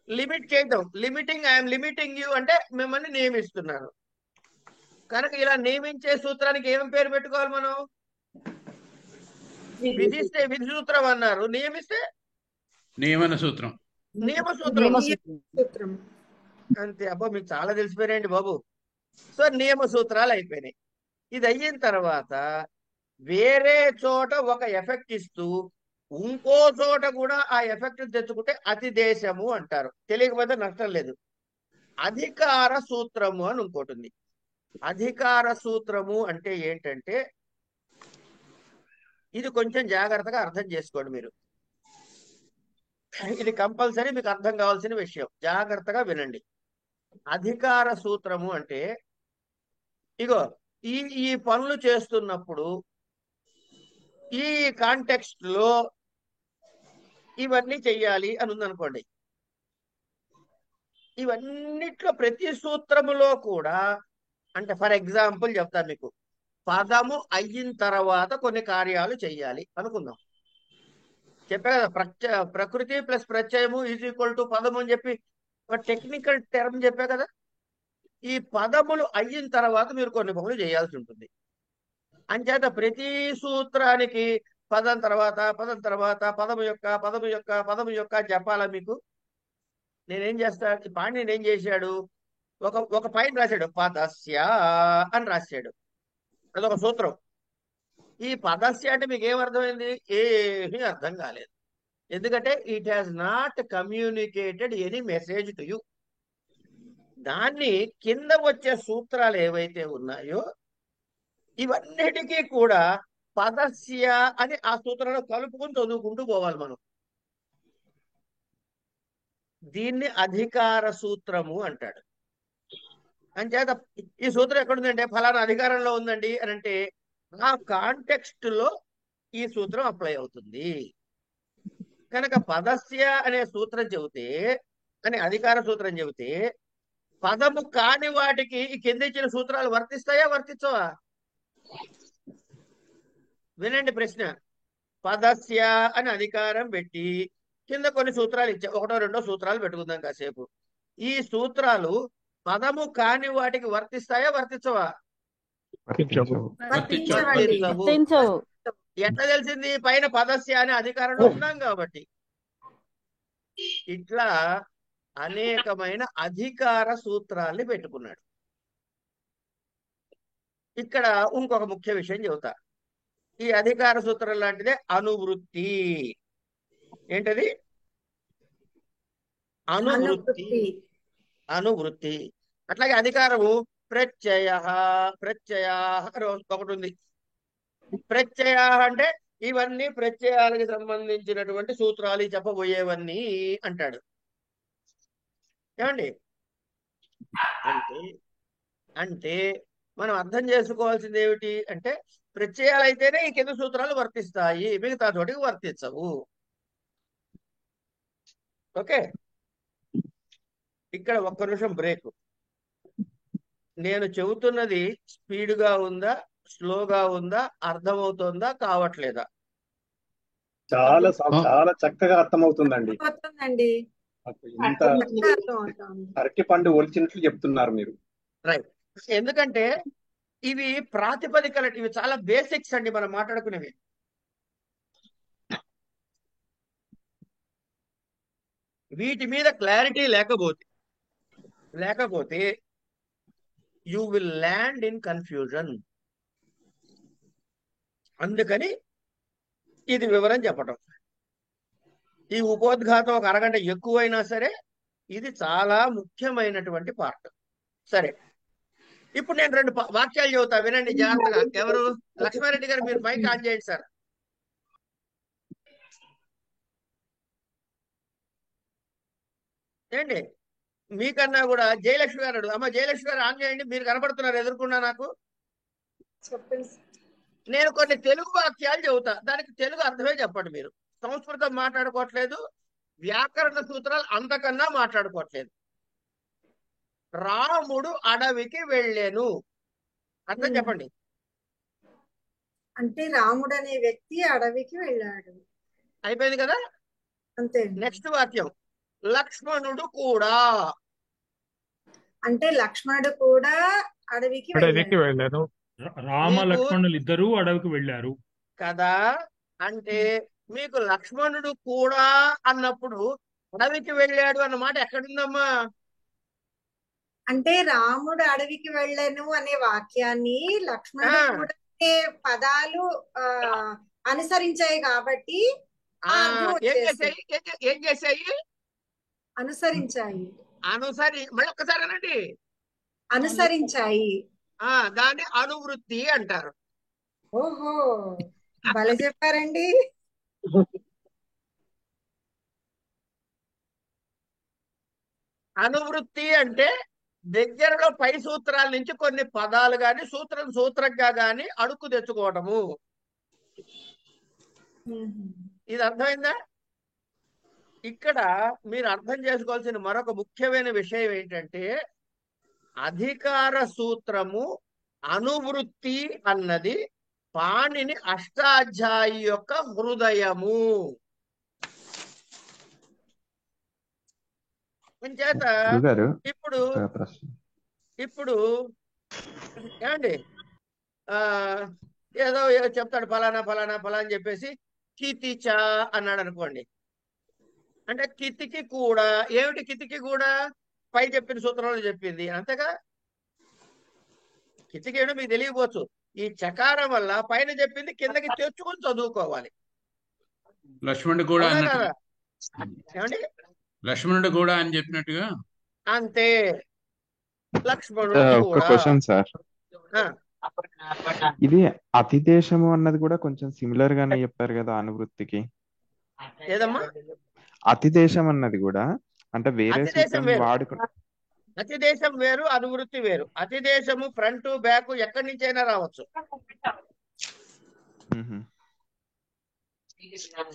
లిమిట్ చేయడం. లిమిటింగ్, ఐఎమ్ లిమిటింగ్ యూ అంటే మిమ్మల్ని నియమిస్తున్నాను. కనుక ఇలా నియమించే సూత్రానికి ఏం పేరు పెట్టుకోవాలి మనం? విధిస్తే విధి సూత్రం అన్నారు, నియమిస్తే నియమన సూత్రం. నియమ సూత్రం. సూత్రం. అంతే. అబ్బా మీకు చాలా తెలిసిపోయాయండి బాబు. సో నియమ సూత్రాలు అయిపోయినాయి. ఇది అయిన తర్వాత వేరే చోట ఒక ఎఫెక్ట్ ఇస్తూ ఇంకో చోట కూడా ఆ ఎఫెక్ట్ తెచ్చుకుంటే అతిదేశము అంటారు. తెలియకపోతే నష్టం లేదు. అధికార సూత్రము అని ఇంకోటి ఉంది. అధికార సూత్రము అంటే ఏంటంటే, ఇది కొంచెం జాగ్రత్తగా అర్థం చేసుకోండి మీరు. ఇది కంపల్సరీ మీకు అర్థం కావాల్సిన విషయం. జాగ్రత్తగా వినండి. అధికార సూత్రము అంటే ఇగో ఈ ఈ పనులు చేస్తున్నప్పుడు ఈ కాంటెక్స్ట్ లో ఇవన్నీ చెయ్యాలి అని ఉందనుకోండి. ఇవన్నిట్లో ప్రతి సూత్రములో కూడా, అంటే ఫర్ ఎగ్జాంపుల్ చెప్తాను మీకు, పదము అయిన తర్వాత కొన్ని కార్యాలు చెయ్యాలి అనుకుందాం. చెప్పా కదా, ప్రకృతి ప్లస్ ప్రత్యయము ఈజ్ ఈక్వల్ టు పదము అని చెప్పి ఒక టెక్నికల్ టర్మ్ చెప్పా కదా. ఈ పదములు అయిన తర్వాత మీరు కొన్ని పనులు చేయాల్సి ఉంటుంది. అంచేత ప్రతి సూత్రానికి పదం తర్వాత పదము యొక్క చెప్పాలా మీకు? నేనేం చేస్తా, పాండ్యన్ ఏం చేశాడు, ఒక పాయింట్ రాశాడు, పదస్య అని రాశాడు. అదొక సూత్రం. ఈ పదస్య అంటే మీకు ఏమర్థమైంది? ఏమీ అర్థం కాలేదు. ఎందుకంటే it has not communicated any message to you. దాన్ని కింద వచ్చే సూత్రాలు ఏవైతే ఉన్నాయో ఇవన్నిటికీ కూడా పదస్య అని ఆ సూత్రంలో కలుపుకుని చదువుకుంటూ పోవాలి మనం. దీన్ని అధికార సూత్రము అంటాడు. అంచేత ఈ సూత్రం ఎక్కడుందంటే ఫలానా అధికారంలో ఉందండి అని అంటే ఆ కాంటెక్స్ట్ లో ఈ సూత్రం అప్లై అవుతుంది. కనుక పదస్య అనే సూత్రం చెబితే, అని అధికార సూత్రం చెబితే, పదము కాని వాటికి ఈ కింద ఇచ్చిన సూత్రాలు వర్తిస్తాయా వర్తించవా? వినండి ప్రశ్న. పదస్య అని అధికారం పెట్టి కింద కొన్ని సూత్రాలు ఇచ్చా, 1-2 సూత్రాలు పెట్టుకుందాం కాసేపు. ఈ సూత్రాలు పదము కాని వాటికి వర్తిస్తాయా వర్తించవా? వర్తించవు. ఎట్లా తెలిసింది? పైన పదస్య అనే అధికారంలో ఉన్నాం కాబట్టి. ఇట్లా అనేకమైన అధికార సూత్రాల్ని పెట్టుకున్నాడు. ఇక్కడ ఇంకొక ముఖ్య విషయం చెబుతా. ఈ అధికార సూత్రం లాంటిదే అనువృత్తి. ఏంటది? అనువృత్తి అనువృత్తి. అనువృత్తి. అట్లాగే అధికారము ప్రత్యయ ప్రత్యయ ఒకటి ఉంది. ప్రత్యయ అంటే ఇవన్నీ ప్రత్యయాలకు సంబంధించినటువంటి సూత్రాలు చెప్పబోయేవన్నీ అంటాడు. ఏమండి? అంటే అంటే మనం అర్థం చేసుకోవాల్సింది ఏమిటి అంటే ప్రత్యయాలు అయితేనే ఈ కింద సూత్రాలు వర్తిస్తాయి, మిగతా చోటికి వర్తించవు. ఓకే, ఇక్కడ ఒక్క నిమిషం బ్రేక్. నేను చెబుతున్నది స్పీడ్గా ఉందా, స్లోగా ఉందా, అర్థమవుతుందా, కావట్లేదా? చాలా చక్కగా అర్థమవుతుందండి. అవుతుందండి. నాకు ఇంత చక్కగా అర్థమవుతోంది. అరటి పండు ఒలిచినట్లు చెప్తున్నారు మీరు. రైట్. ఎందుకంటే ఇవి ప్రాతిపదికలు, ఇవి చాలా బేసిక్స్ అండి మనం మాట్లాడుకునేవి. వీటి మీద క్లారిటీ లేకపోతే you will land in confusion. అందుకని ఇది వివరం చెప్పటం. ఈ ఉపోద్ఘాతం ఒక అరగంట ఎక్కువైనా సరే ఇది చాలా ముఖ్యమైనటువంటి పార్ట్. సరే, ఇప్పుడు నేను రెండు వాక్యాలు చెబుతా, వినండి జాగ్రత్తగా. ఎవరు? లక్ష్మారెడ్డి గారు, మీరు మైక్ ఆన్ చేయండి సార్. ఏంటి మీకన్నా కూడా జయలక్ష్మి గారు అమ్మ, జయలక్ష్మి గారు ఆన్ చేయండి. మీరు కనపడుతున్నారు ఎదుర్కొన్నా నాకు. చెప్పండి. నేను కొన్ని తెలుగు వాక్యాలు చెబుతా, దానికి తెలుగు అర్థమే చెప్పండి. మీరు సంస్కృతం మాట్లాడుకోవట్లేదు, వ్యాకరణ సూత్రాలు అంతకన్నా మాట్లాడుకోవట్లేదు. రాముడు అడవికి వెళ్ళాను, అర్థం చెప్పండి. అంటే రాముడు అనే వ్యక్తి అడవికి వెళ్ళాడు. అయిపోయింది కదా. అంతే. నెక్స్ట్ వాక్యం లక్ష్మణుడు కూడా. అంటే లక్ష్మణుడు కూడా అడవికి వెళ్ళారు. రామ లక్ష్మణులు ఇద్దరు అడవికి వెళ్ళారు కదా. అంటే మీకు లక్ష్మణుడు కూడా అన్నప్పుడు అడవికి వెళ్ళాడు అన్నమాట ఎక్కడుందమ్మా? అంటే రాముడు అడవికి వెళ్ళాను అనే వాక్యాన్ని లక్ష్మణుడు కూడా అనే పదాలు అనుసరించాయి కాబట్టి ఏం చేశాయి? అనుసరించాయి. మళ్ళీ ఒక్కసారి అనండి. అనుసరించాయి. దాన్ని అనువృత్తి అంటారు. ఓహో, భలే చెప్పారండి. అనువృత్తి అంటే దగ్గరలో పై సూత్రాల నుంచి కొన్ని పదాలు గాని సూత్రంగా గాని అడుక్కు తెచ్చుకోవటము. ఇది అర్థమైందా? ఇక్కడ మీరు అర్థం చేసుకోవాల్సిన మరొక ముఖ్యమైన విషయం ఏంటంటే అధికార సూత్రము అనువృత్తి అన్నది పాణిని అష్టాధ్యాయి యొక్క హృదయము. చేత ఇప్పుడు ఏమండి ఏదో చెప్తాడు ఫలానా ఫలానా ఫలానా అని చెప్పేసి కితిచా అన్నాడు అనుకోండి. అంటే కితికి కూడా ఏమిటి? కితికి కూడా పై చెప్పిన సూత్రంలో చెప్పింది అంతేగా. కితికి ఏమిటో మీకు తెలియకపోవచ్చు. ఈ చకారం వల్ల పైన చెప్పింది కిందకి తెచ్చుకొని చదువుకోవాలి. లక్ష్మణుడు కూడా కదా. ఏమండి? లక్ష్మణుడు కూడా అని చెప్పినట్టుగా అంతే. లక్ష్మణుడు ఒక క్వశ్చన్ సార్, ఇది అతిదేశము అన్నది కూడా కొంచెం సిమిలర్ గానే చెప్పారు కదా అనువృత్తికి. ఏదమ్మా? అతిదేశం అన్నది కూడా అంటే వేరే సూత్రం వాడుకుని. అతిదేశం వేరు, అనువృత్తి వేరు. అతిదేశము ఫ్రంట్ బ్యాక్ ఎక్కడి నుంచి అయినా రావచ్చు.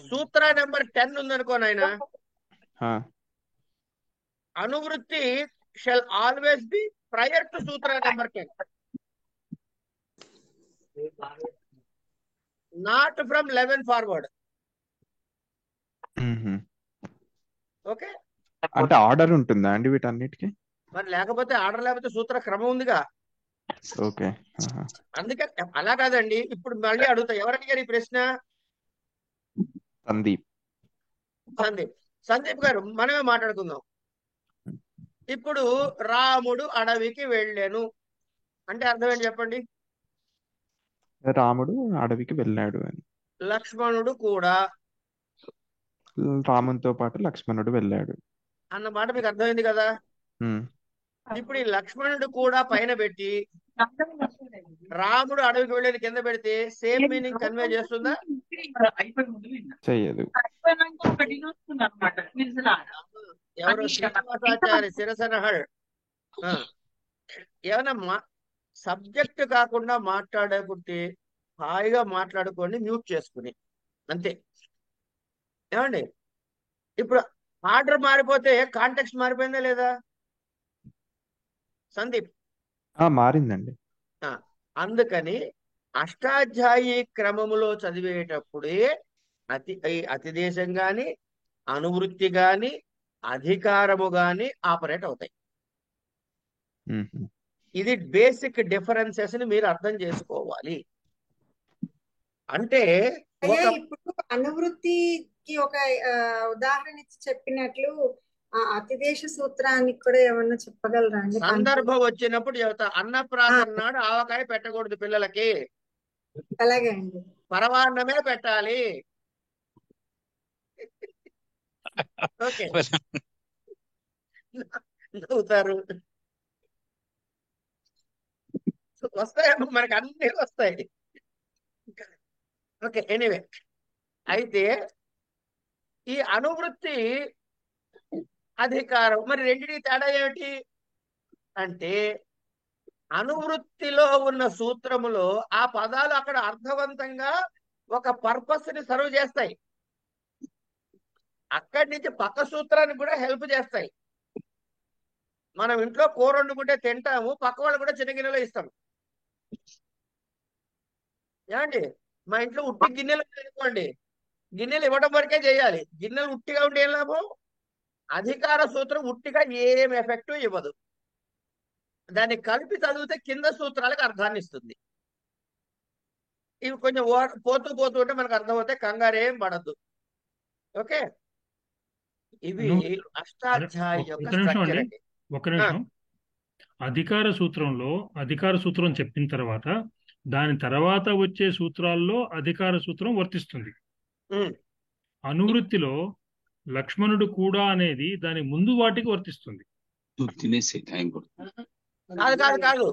సూత్ర నెంబర్ 10 ఉందనుకో నాయన, అనువృత్తి shall always be prior to సూత్ర number 10, not from 11 forward. Okay, అంటే ఆర్డర్ ఉంటుందా అండి వీటన్నిటికీ? మరి లేకపోతే ఆర్డర్ లేకపోతే సూత్ర క్రమం ఉందిగా. ఓకే, అందుకే అలా కాదండి. ఇప్పుడు మళ్ళీ అడుగుతా, ఎవరు అడిగారు ఈ ప్రశ్న? సందీప్ గారు, మనమే మాట్లాడుకుందాం. ఇప్పుడు రాముడు అడవికి వెళ్ళాను అంటే అర్థం ఏంటి చెప్పండి? రాముడు అడవికి వెళ్ళాడు అని. లక్ష్మణుడు కూడా. రామునితో పాటు లక్ష్మణుడు వెళ్ళాడు. అన్న మాట మీకు అర్థమైంది కదా. ఉమ్, ఇప్పుడు ఈ లక్ష్మణుడు కూడా పైన పెట్టి రాముడు అడవికి వెళ్ళేది కింద పెడితే సేమ్ మీనింగ్ కన్వే చేస్తుందా? చెయ్యదు. ఎవరు శ్రీనివాసాచార్య శిరసనహళ్ ఏమన్నా సబ్జెక్ట్ కాకుండా మాట్లాడకుంటే హాయిగా మాట్లాడుకోండి, మ్యూట్ చేసుకుని అంతే. ఏమండి ఇప్పుడు ఆర్డర్ మారిపోతే కాంటెక్స్ట్ మారిపోయిందా లేదా సందీప్? మారిందండి. అందుకని అష్టాధ్యాయి క్రమములో చదివేటప్పుడే అతిదేశం గాని, అనువృత్తి గాని, అధికారము గాని ఆపరేట్ అవుతాయి. ఉహు. ఇది బేసిక్ డిఫరెన్సెస్ ని మీరు అర్థం చేసుకోవాలి. అంటే అయ్యా ఒక ఇప్పుడు అనువృత్తికి ఒక ఉదాహరణ ఇచ్చి చెప్పినట్లు ఆ అతిదేశ సూత్రానికి కూడా ఏమన్నా చెప్పగలరా అండి? సందర్భం వచ్చినప్పుడు చెబుతా. అన్నప్రాసన నాడు ఆవకాయ పెట్టకూడదు పిల్లలకి, అలాగే అండి. పరమాన్నమే పెట్టాలి. ఓకే, నవ్వుతారు. వస్తాయమ్మా, మనకి అన్ని వస్తాయి. Okay, anyway. అయితే ఈ అనువృత్తి అధికారం మరి రెండింటికి తేడా ఏమిటి అంటే, అనువృత్తిలో ఉన్న సూత్రములో ఆ పదాలు అక్కడ అర్థవంతంగా ఒక పర్పస్ ని సర్వ్ చేస్తాయి. అక్కడి నుంచి పక్క సూత్రానికి కూడా హెల్ప్ చేస్తాయి. మనం ఇంట్లో కూర వండుకుంటే తింటాము, పక్క వాళ్ళు కూడా చిన్న గిన్నెలో ఇస్తాము. ఏమండి మా ఇంట్లో ఉట్టి గిన్నెలు అనుకోండి, గిన్నెలు ఇవ్వడం వరకే చేయాలి. గిన్నెలు ఉట్టిగా ఉంటే ఏం లాభం? అధికార సూత్రం ఉట్టిగా ఏం ఎఫెక్ట్ ఇవ్వదు. దాన్ని కలిపి చదివితే కింద సూత్రాలకు అర్థాన్ని ఇస్తుంది. ఇవి కొంచెం పోతూ పోతూ ఉంటే మనకు అర్థమవుతాయి, కంగారేం పడద్దు. ఓకే, ఇవి అష్టాధ్యాయ యొక్క ఒక నిమిషం స్ట్రక్చర్ అండి, అండి. ఒక నిమిషం. అధికార సూత్రం చెప్పిన తర్వాత దాని తర్వాత వచ్చే సూత్రాల్లో అధికార సూత్రం వర్తిస్తుంది. ఉమ్. అనువృత్తిలో లక్ష్మణుడు కూడా అనేది దాని ముందు వాటికి వర్తిస్తుంది. తినేసి టైం కాదు కాదు కాదు,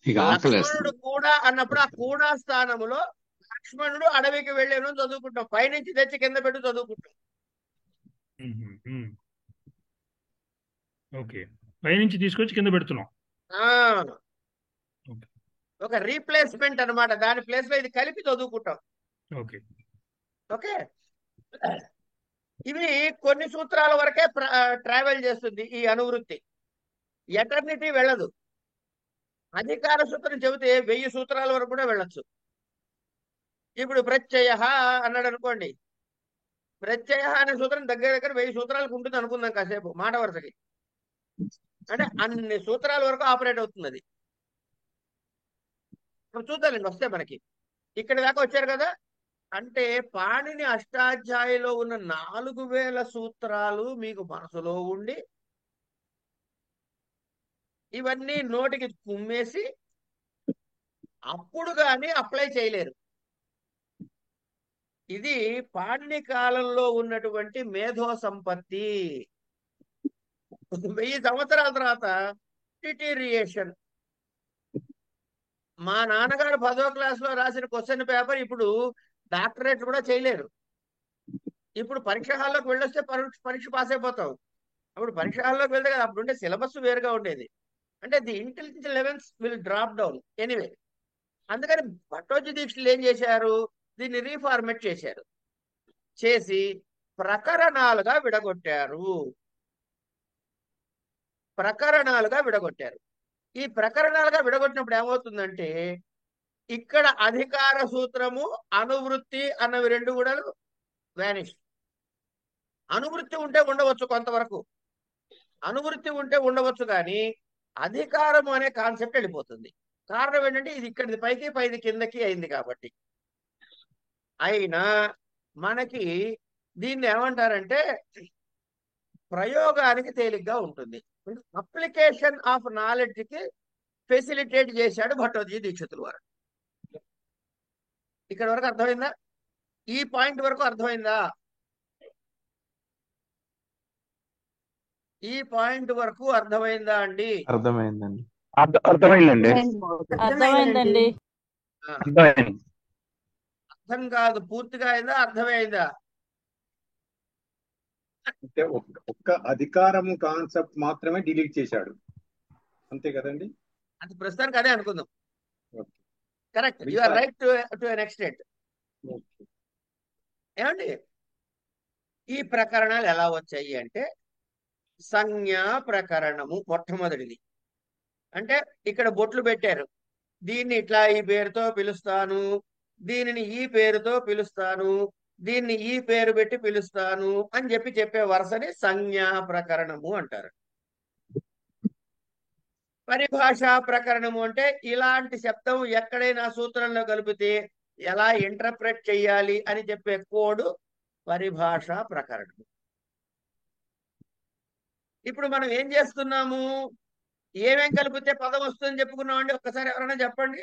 ఇక లక్ష్మణుడు కూడా అన్నప్పుడు ఆ కూడా స్థానములో లక్ష్మణుడు అడవికి వెళ్ళాను చదువుకుంటాం, పైనుంచి తెచ్చి కింద పెట్టి చదువుకుంటాం. ఓకే, పైనుంచి తీసుకొచ్చి కింద పెడుతున్నాం. ఆ, ఒక రీప్లేస్మెంట్ అన్నమాట. దాని ప్లేస్ లో ఇది కలిపి చదువుకుంటాం. ఓకే, ఓకే, ఇవి కొన్ని సూత్రాల వరకే ట్రావెల్ చేస్తుంది ఈ అనువృత్తి, ఎటర్నిటీ వెళ్ళదు. అధికార సూత్రం చెబితే 1000 సూత్రాల వరకు కూడా వెళ్ళొచ్చు. ఇప్పుడు ప్రత్యయ అన్నాడు అనుకోండి, ప్రత్యయ అనే సూత్రం దగ్గర దగ్గర 1000 సూత్రాలకు ఉంటుంది అనుకుందాం కాసేపు మాట వరుసకి. అంటే అన్ని సూత్రాల వరకు ఆపరేట్ అవుతుంది అది. చూద్దామండి వస్తే మనకి. ఇక్కడ దాకా వచ్చారు కదా. అంటే పాణిని అష్టాధ్యాయిలో ఉన్న 4000 సూత్రాలు మీకు మనసులో ఉండి ఇవన్నీ నోటికి కుమ్మేసి అప్పుడు కానీ అప్లై చేయలేరు. ఇది పాణిని కాలంలో ఉన్నటువంటి మేధో సంపత్తి. 1000 సంవత్సరాల తర్వాత డిటీరియేషన్. మా నాన్నగారు 10వ క్లాస్ లో రాసిన క్వశ్చన్ పేపర్ ఇప్పుడు డాక్టరేట్ కూడా చేయలేరు. ఇప్పుడు పరీక్ష హాల్లోకి వెళ్ళొస్తే పరీక్ష పాస్ అయిపోతాం. అప్పుడు పరీక్ష హాల్లోకి వెళ్తే కదా అప్పుడు ఉండే సిలబస్ వేరుగా ఉండేది. అంటే the intelligence levels will drop down anyway. అందుకని భట్టోజీ దీక్షలు ఏం చేశారు, దీన్ని రీఫార్మేట్ చేశారు. చేసి ప్రకరణాలుగా విడగొట్టారు. ఈ ప్రకరణాలుగా విడగొట్టినప్పుడు ఏమవుతుందంటే, ఇక్కడ అధికార సూత్రము అనువృత్తి అన్నవి రెండు కూడా వ్యానిష్. అనువృత్తి ఉంటే ఉండవచ్చు కొంతవరకు, అనువృత్తి ఉంటే ఉండవచ్చు, కానీ అధికారము అనే కాన్సెప్ట్ వెళ్ళిపోతుంది. కారణం ఏంటంటే ఇది ఇక్కడిది పైకి పైది కిందకి అయింది కాబట్టి. అయినా మనకి దీన్ని ఏమంటారంటే ప్రయోగానికి తేలిగ్గా ఉంటుంది. అప్లికేషన్ ఆఫ్ నాలెడ్జ్ కి ఫెసిలిటేట్ చేశాడు భట్టోజీ దీక్షితుల వారు. ఇక్కడ వరకు అర్థమైందా? ఈ పాయింట్ వరకు అర్థమైందా? ఈ పాయింట్ వరకు అర్థమైందా అండి? అర్థమైందండి. అర్థమైందండి. అర్థమైందండి. ఆ, అర్థమైంది. అర్థం కాదు, పూర్తిగా అయిందా, అర్థమైందా? అంటే ఒక్క అధికారము కాన్సెప్ట్ మాత్రమే డిలీట్ చేశాడు, అంతే కదండి? అది ప్రస్తుతానికి అదే అనుకుందాం. Okay. Correct, you are right to an extent. Okay. ఏమండి, ఈ ప్రకరణాలు ఎలా వచ్చాయి అంటే సంజ్ఞా ప్రకరణము మొట్టమొదటిది. అంటే ఇక్కడ బొట్లు పెట్టారు, దీన్ని ఇట్లా ఈ పేరుతో పిలుస్తాను, దీనిని ఈ పేరుతో పిలుస్తాను, దీన్ని ఈ పేరు పెట్టి పిలుస్తాను అని చెప్పే వరుసని సంజ్ఞా ప్రకరణము అంటారు. పరిభాషా ప్రకరణము అంటే ఇలాంటి శబ్దం ఎక్కడైనా సూత్రంలో కలిపితే ఎలా ఇంటర్ప్రెట్ చేయాలి అని చెప్పే కోడ్ పరిభాషా ప్రకరణము. ఇప్పుడు మనం ఏం చేస్తున్నాము, ఏమేం కలిపితే పదం వస్తుందని చెప్పుకున్నాం అండి? ఒక్కసారి ఎవరైనా చెప్పండి.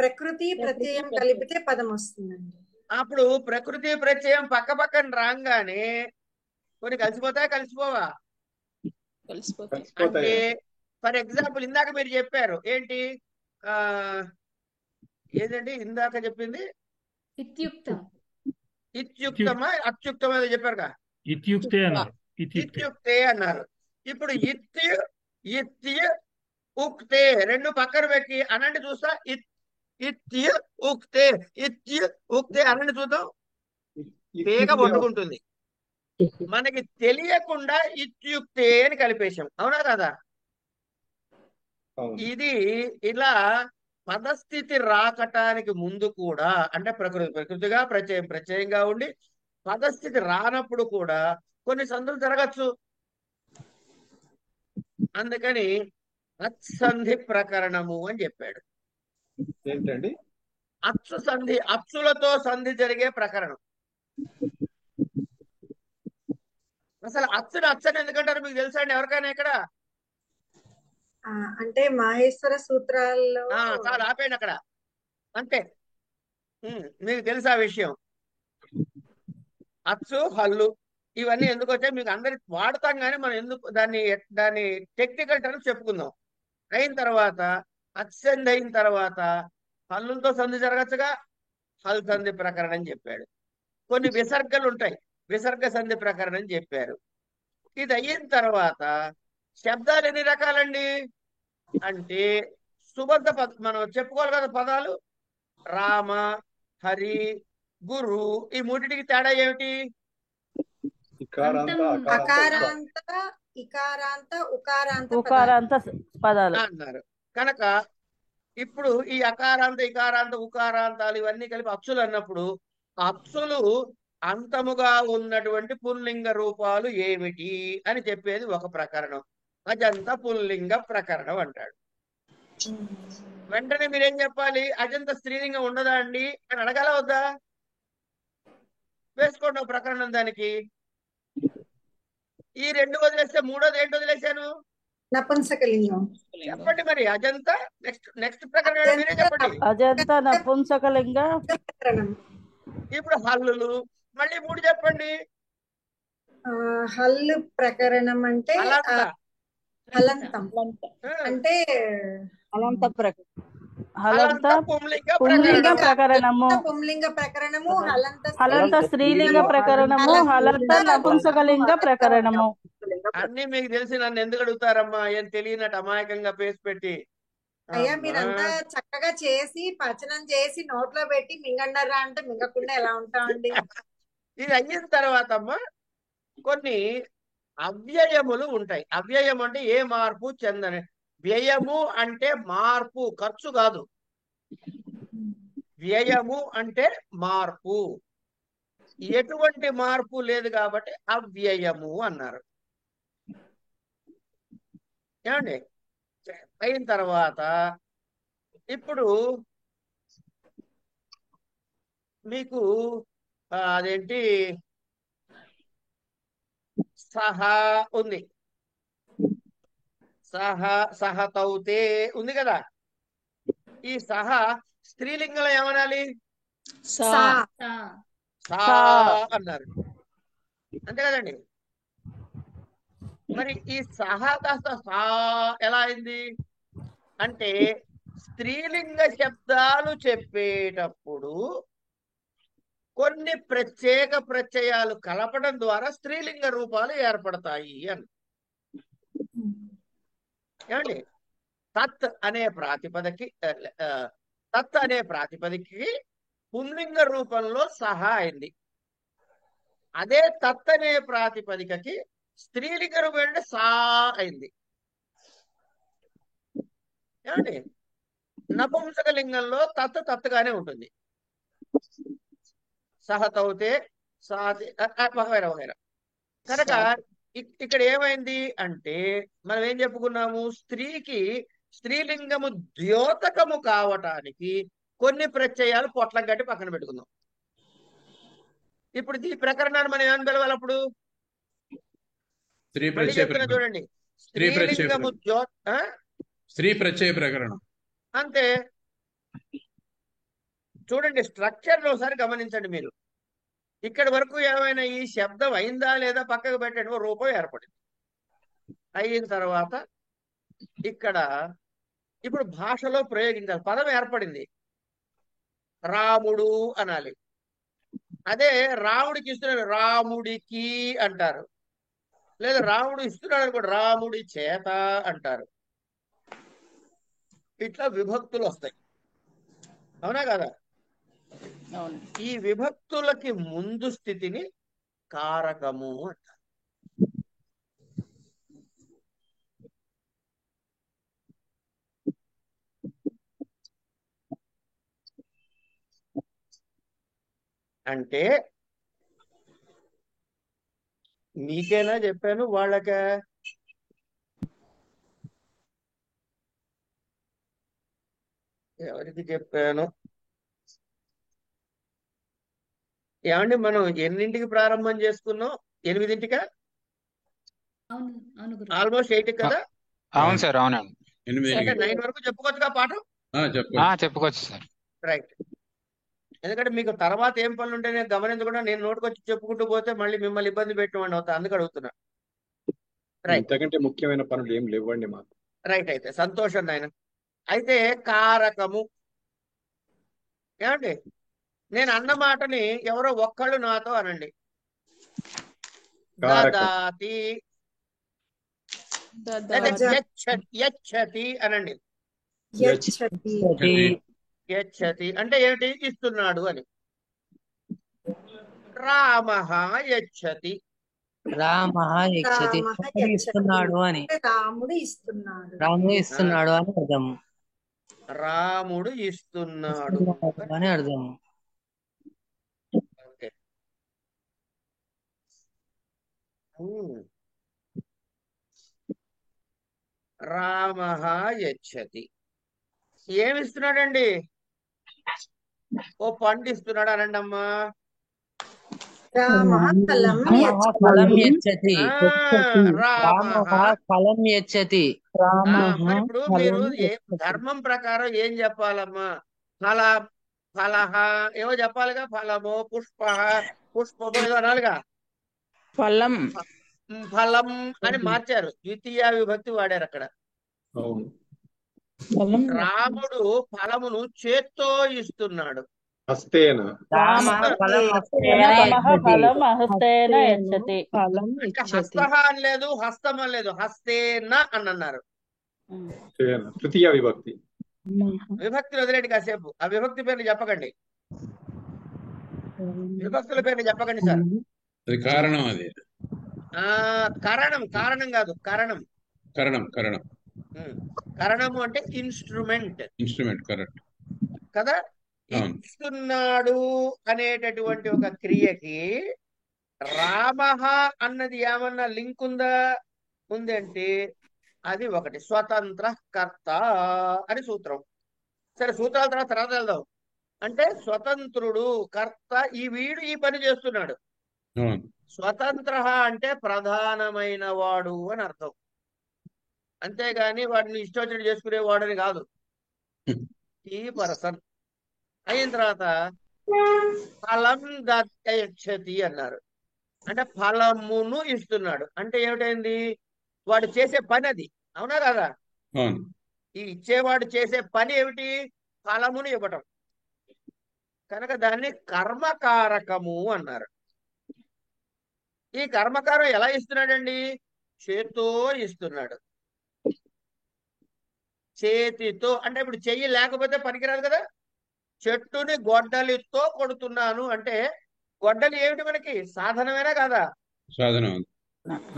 ప్రకృతి ప్రత్యయం కలిపితే పదం వస్తుందండి. అప్పుడు ప్రకృతి ప్రత్యయం పక్క పక్కన రాగానే కొన్ని కలిసిపోతాయా, కలిసిపోవా? అంటే ఫర్ ఎగ్జాంపుల్ ఇందాక మీరు చెప్పారు ఏంటి, ఆ ఏదండి ఇందాక చెప్పింది? ఇత్యుక్తమా అత్యుక్తమా ఏదో చెప్పారుగా? ఇత్యుక్తే అన్నారు. ఇత్యుక్తే ఇత్యుక్తే అన్నారు. ఇప్పుడు ఇత్యు ఉక్తే రెండు పక్కన పెట్టి అనండి చూస్తా. ఇత్యు ఉక్తే, ఇత్యు ఉక్తే అనండి చూద్దాం. పేగ పట్టుకుంటుంది. మనకి తెలియకుండా ఇత్యుక్తే అని కలిపేశాం, అవునా కదా? ఇది ఇలా పదస్థితి రాకటానికి ముందు కూడా, అంటే ప్రకృతిగా ప్రత్యయంగా ఉండి పదస్థితి రానప్పుడు కూడా కొన్ని సందులు జరగచ్చు. అందుకని అత్సంధి ప్రకరణము అని చెప్పాడు. ఏంటండి? అచ్చు సంధి, అచ్చులతో సంధి జరిగే ప్రకరణం. అసలు అచ్చని ఎందుకంటారు మీకు తెలుసా అండి ఎవరికైనా ఇక్కడ? అంటే మాహేశ్వర సూత్రాల్లో చాలా ఆపేయండి అక్కడ, అంతే. మీకు తెలుసా విషయం? అచ్చు హల్లు ఇవన్నీ ఎందుకు వచ్చాయి మీకు అందరికి వాడతాం, కానీ మనం ఎందుకు దాన్ని టెక్నికల్ టర్మ్స్ చెప్పుకుందాం. అయిన తర్వాత అచ్చంది అయిన తర్వాత హల్లులతో సంధి జరగచ్చుగా, హల్ సంధి ప్రకరణం చెప్పాడు. కొన్ని విసర్గలు ఉంటాయి, విసర్గ సంధి ప్రకరణం చెప్పారు. ఇది అయిన తర్వాత శబ్దాలు ఎన్ని రకాలండి అంటే సుబద్ధ మనం చెప్పుకోవాలి కదా పదాలు. రామ, హరి, గురు, ఈ మూటికి తేడా ఏమిటి? అకారాంత, ఇకారాంత, ఉకారాంత పదాలు అన్నారు. కనుక ఇప్పుడు ఈ అకారాంత, ఇకారాంత, ఉకారాంతాలు ఇవన్నీ కలిపి అచ్చులు అన్నప్పుడు అచ్చులు అంతముగా ఉన్నటువంటి పుల్లింగ రూపాలు ఏమిటి అని చెప్పేది ఒక ప్రకరణం. అజంత పుల్లింగ ప్రకరణం అంటాడు. వెంటనే మీరేం చెప్పాలి? అజంత స్త్రీలింగం ఉండదా అండి అని అడగాల వద్దా? వేసుకోండి ఒక ప్రకరణం దానికి. ఈ రెండు వదిలేస్తే మూడోది ఏంటి వదిలేశాను? నపుంసకలింగం. చెప్పండి మరి అజంత. నెక్స్ట్ ప్రకరణం మీరే చెప్పండి. అజంత నపుంసకలింగ ప్రకరణం. ఇప్పుడు హల్లులు మళ్ళీ మూడు చెప్పండి. హల్లు ప్రకరణం అంటే హలంతం, అంటే హలంత పుంలింగ ప్రకరణము, పుంలింగ ప్రకరణము, హలంత స్త్రీలింగ ప్రకరణము, హలంత నపుంసకలింగ ప్రకరణము. అన్ని మీకు తెలిసి నన్ను ఎందుకు అడుగుతారమ్మా? ఏం తెలియనట్టు అమాయకంగా పేసి పెట్టి. అయ్యా మీరంతా చక్కగా చేసి పచనం చేసి నోట్లో పెట్టి మింగండరా అంటే మింగకుండా ఎలా ఉంటామండి? ఇది అయిన తర్వాత అమ్మా కొన్ని అవ్యయములు ఉంటాయి. అవ్యయం అంటే ఏ మార్పు చెందని. వ్యయము అంటే మార్పు, ఖర్చు కాదు. వ్యయము అంటే మార్పు, ఎటువంటి మార్పు లేదు కాబట్టి అవ్యయము అన్నారు. ఏమండి? అయిన తర్వాత ఇప్పుడు మీకు అదేంటి సహా ఉంది, సహతౌతే ఉంది కదా. ఈ సహా స్త్రీలింగంలో ఏమనాలి? సా అన్నారు, అంతే కదండి. మరి ఈ సహా కాస్త సా ఎలా అయింది అంటే స్త్రీలింగ శబ్దాలు చెప్పేటప్పుడు కొన్ని ప్రత్యేక ప్రత్యయాలు కలపడం ద్వారా స్త్రీలింగ రూపాలు ఏర్పడతాయి అని. ఏమండి తత్ అనే ప్రాతిపదికకి పుంలింగ రూపంలో సహా అయింది. అదే తత్ అనే ప్రాతిపదికకి స్త్రీలింగ రూపం అంటే సా అయింది. ఏమండి నపుంసక లింగంలో తత్తుగానే ఉంటుంది. సహతౌతే సాతి వగైరా వగైరా. కనుక ఇక్కడ ఏమైంది అంటే మనం ఏం చెప్పుకున్నాము, స్త్రీలింగము ద్యోతకము కావటానికి కొన్ని ప్రత్యయాలు పొట్లం కట్టి పక్కన పెట్టుకుందాం. ఇప్పుడు ఈ ప్రకరణాన్ని మనం ఏమని పిలవాలి అప్పుడు? మళ్ళీ చెప్తున్నా చూడండి, స్త్రీలింగము స్త్రీ ప్రత్యయ ప్రకరణం అంతే. చూడండి స్ట్రక్చర్ ఒకసారి గమనించండి మీరు. ఇక్కడి వరకు ఏమైనా ఈ శబ్దం అయిందా లేదా పక్కకు పెట్టడం రూపం ఏర్పడింది. అయిన తర్వాత ఇక్కడ ఇప్పుడు భాషలో ప్రయోగించాలి, పదం ఏర్పడింది. రాముడు అనాలి. అదే రాముడికి ఇస్తున్నాడు రాముడికి అంటారు, లేదా రాముడు ఇస్తున్నాడు అనుకోండి రాముడి చేత అంటారు. ఇట్లా విభక్తులు వస్తాయి, అవునా కదా? ఈ విభక్తులకి ముందు స్థితిని కారకము అంటారు. అంటే మీకేనా చెప్పాను వాళ్ళక? ఎవరికి చెప్పాను? ఏమండి మనం ఎన్నింటికి ప్రారంభం చేసుకున్నాం? 8ంటికా? ఆల్మోస్ట్ 8 కదా? అవును సార్, అవునండి. అంటే 9 వరకు చెప్పుకోవచ్చుగా పాఠం? చెప్పుకోవచ్చు సార్. రైట్. ఎందుకంటే మీకు తర్వాత ఏం పనులు ఉంటే నేను గమనించకుండా నేను నోటుకొచ్చి చెప్పుకుంటూ పోతే మళ్ళీ మిమ్మల్ని ఇబ్బంది పెట్టినవాడిని అవుతా, అందుకు అడుగుతున్నా. రైట్. ఇంతకంటే ముఖ్యమైన పనులు ఏం లేవండి మాకు. రైట్, అయితే సంతోషం నాయన. అయితే కారకము ఏమండి, నేను అన్న మాటని ఎవరో ఒక్కళ్ళు నాతో అనండి. దదాతి యచ్చతి అనండి. యచ్చతి అంటే ఏమిటి? ఇస్తున్నాడు అని. రామః యచ్చతి, ఇస్తున్నాడు అని. రాముడు ఇస్తున్నాడు, రాముడు ఇస్తున్నాడు అని అర్థం. రాముడు ఇస్తున్నాడు అని అర్థం. ఓకే. రామః యచ్చతి ఏమిస్తున్నాడండి? ఓ పండు ఇస్తున్నాడు అనండి అమ్మా. ఫలం యచ్చతి. ఫలం యచ్చతి. మరి ఇప్పుడు మీరు ధర్మం ప్రకారం ఏం చెప్పాలమ్మా? ఫలహ ఏవో చెప్పాలిగా, ఫలము పుష్పము ఏదో అనాలిగా. ఫలం అని మార్చారు, ద్వితీయ విభక్తి వాడారు అక్కడ. రాముడు ఫలమును చేత్తో ఇస్తున్నాడు. హస్తేన. హస్తః అని లేదు, హస్తం అని లేదు, హస్తేన అని అన్నారు. తృతీయ విభక్తి. విభక్తులు వదిలేండి కాసేపు, ఆ విభక్తి పేర్లు చెప్పకండి, విభక్తుల పేర్లు చెప్పకండి సార్. కారణం అది. కారణం కాదు, కరణం. కరణము అంటే ఇన్స్ట్రుమెంట్. కరెక్ట్ కదా? ఇస్తున్నాడు అనేటటువంటి ఒక క్రియకి రామః అన్నది ఏమన్నా లింక్ ఉందా? ఉంది అంటే అది ఒకటి స్వతంత్ర కర్త అని సూత్రం. సరే, సూత్రాల తర్వాత వెళ్దాం. అంటే స్వతంత్రుడు, కర్త, వీడు ఈ పని చేస్తున్నాడు. స్వతంత్ర అంటే ప్రధానమైన వాడు అని అర్థం, అంతేగాని వాడిని ఇష్టం చేసుకునేవాడు అని కాదు. ఈ పర్సన్ అయిన తర్వాత ఫలం దచ్చతి అన్నారు, అంటే ఫలమును ఇస్తున్నాడు. అంటే ఏమిటైంది? వాడు చేసే పని అది, అవునా కదా? అవును. ఈ ఇచ్చేవాడు చేసే పని ఏమిటి? ఫలమును ఇవ్వటం. కనుక దాన్ని కర్మకారకము అన్నారు. ఈ కర్మకారం ఎలా ఇస్తున్నాడండి? చేత్తో ఇస్తున్నాడు. చేతితో అంటే ఇప్పుడు చెయ్యి లేకపోతే పనికిరాదు కదా. చెట్టుని గొడ్డలితో కొడుతున్నాను అంటే గొడ్డలి ఏమిటి మనకి? సాధనమేనా కాదా? సాధనం.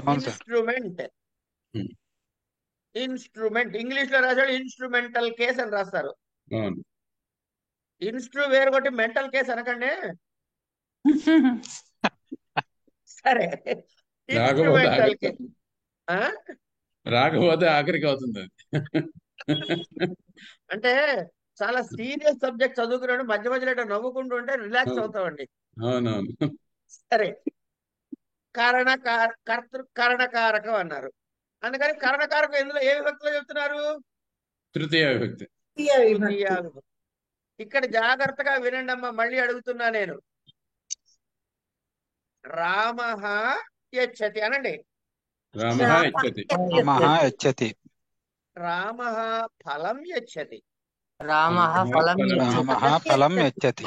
అవును సార్. ఇన్స్ట్రుమెంట్. ఇన్స్ట్రుమెంట్ ఇంగ్లీష్ లో రాశాడు ఇన్స్ట్రుమెంటల్ కేస్ అని రాస్తారు. అవును. ఇన్స్ట్రు వేరు కొట్టి మెంటల్ కేస్ అనకండి. సరే, రాకపోతే ఇన్స్ట్రుమెంటల్ కేస్. రాకపోతే ఆఖరికి అవుతుంది అది. అంటే చాలా సీరియస్ సబ్జెక్ట్ చదువుకున్నాడు, మధ్య మధ్యలో ఇట్లా నవ్వుకుంటూ ఉంటే రిలాక్స్ అవుతామండి. అవునవును. సరే, కరణకారకం అన్నారు. అందుకని కరణకారకం ఎందులో ఏ విభక్తిలో చెప్తున్నారు? తృతీయ విభక్తి. తృతీయ విభక్తి. ఇక్కడ జాగ్రత్తగా వినండి అమ్మా, మళ్ళీ అడుగుతున్నా నేను. రామః యచ్చతి అనండి. రామః యచ్చతి. రామః యచ్చతి. రామః ఫలం యచ్చతి. రామః ఫలం రామః ఫలం యచ్చతి.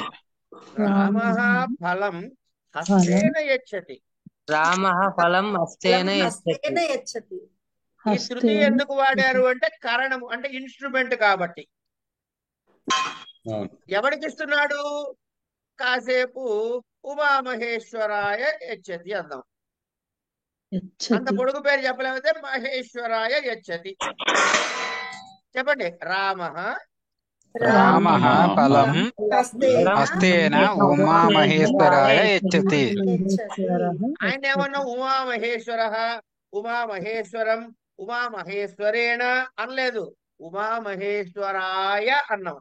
రామః ఫలం హస్తేన యచ్చతి. రామః ఫలం హస్తేన యచ్చతి. ఈ తృతీయ ఎందుకు వాడారు అంటే కరణము అంటే ఇన్స్ట్రుమెంట్ కాబట్టి. ఎవరికి ఇస్తున్నాడు? కాసేపు ఉమామహేశ్వరాయ యచ్చతి అందాం. అంత పొడుగు పేరు చెప్పలేకపోతే మహేశ్వరాయ యచ్చతి చెప్పండి. రామః రామః ఫలం హస్తేన ఉమామహేశ్వరాయ యచ్చతి. ఆయన ఏమన్నా ఉమామహేశ్వర, ఉమామహేశ్వరం, ఉమామహేశ్వరేణ అనలేదు, ఉమామహేశ్వరాయ అన్నాం.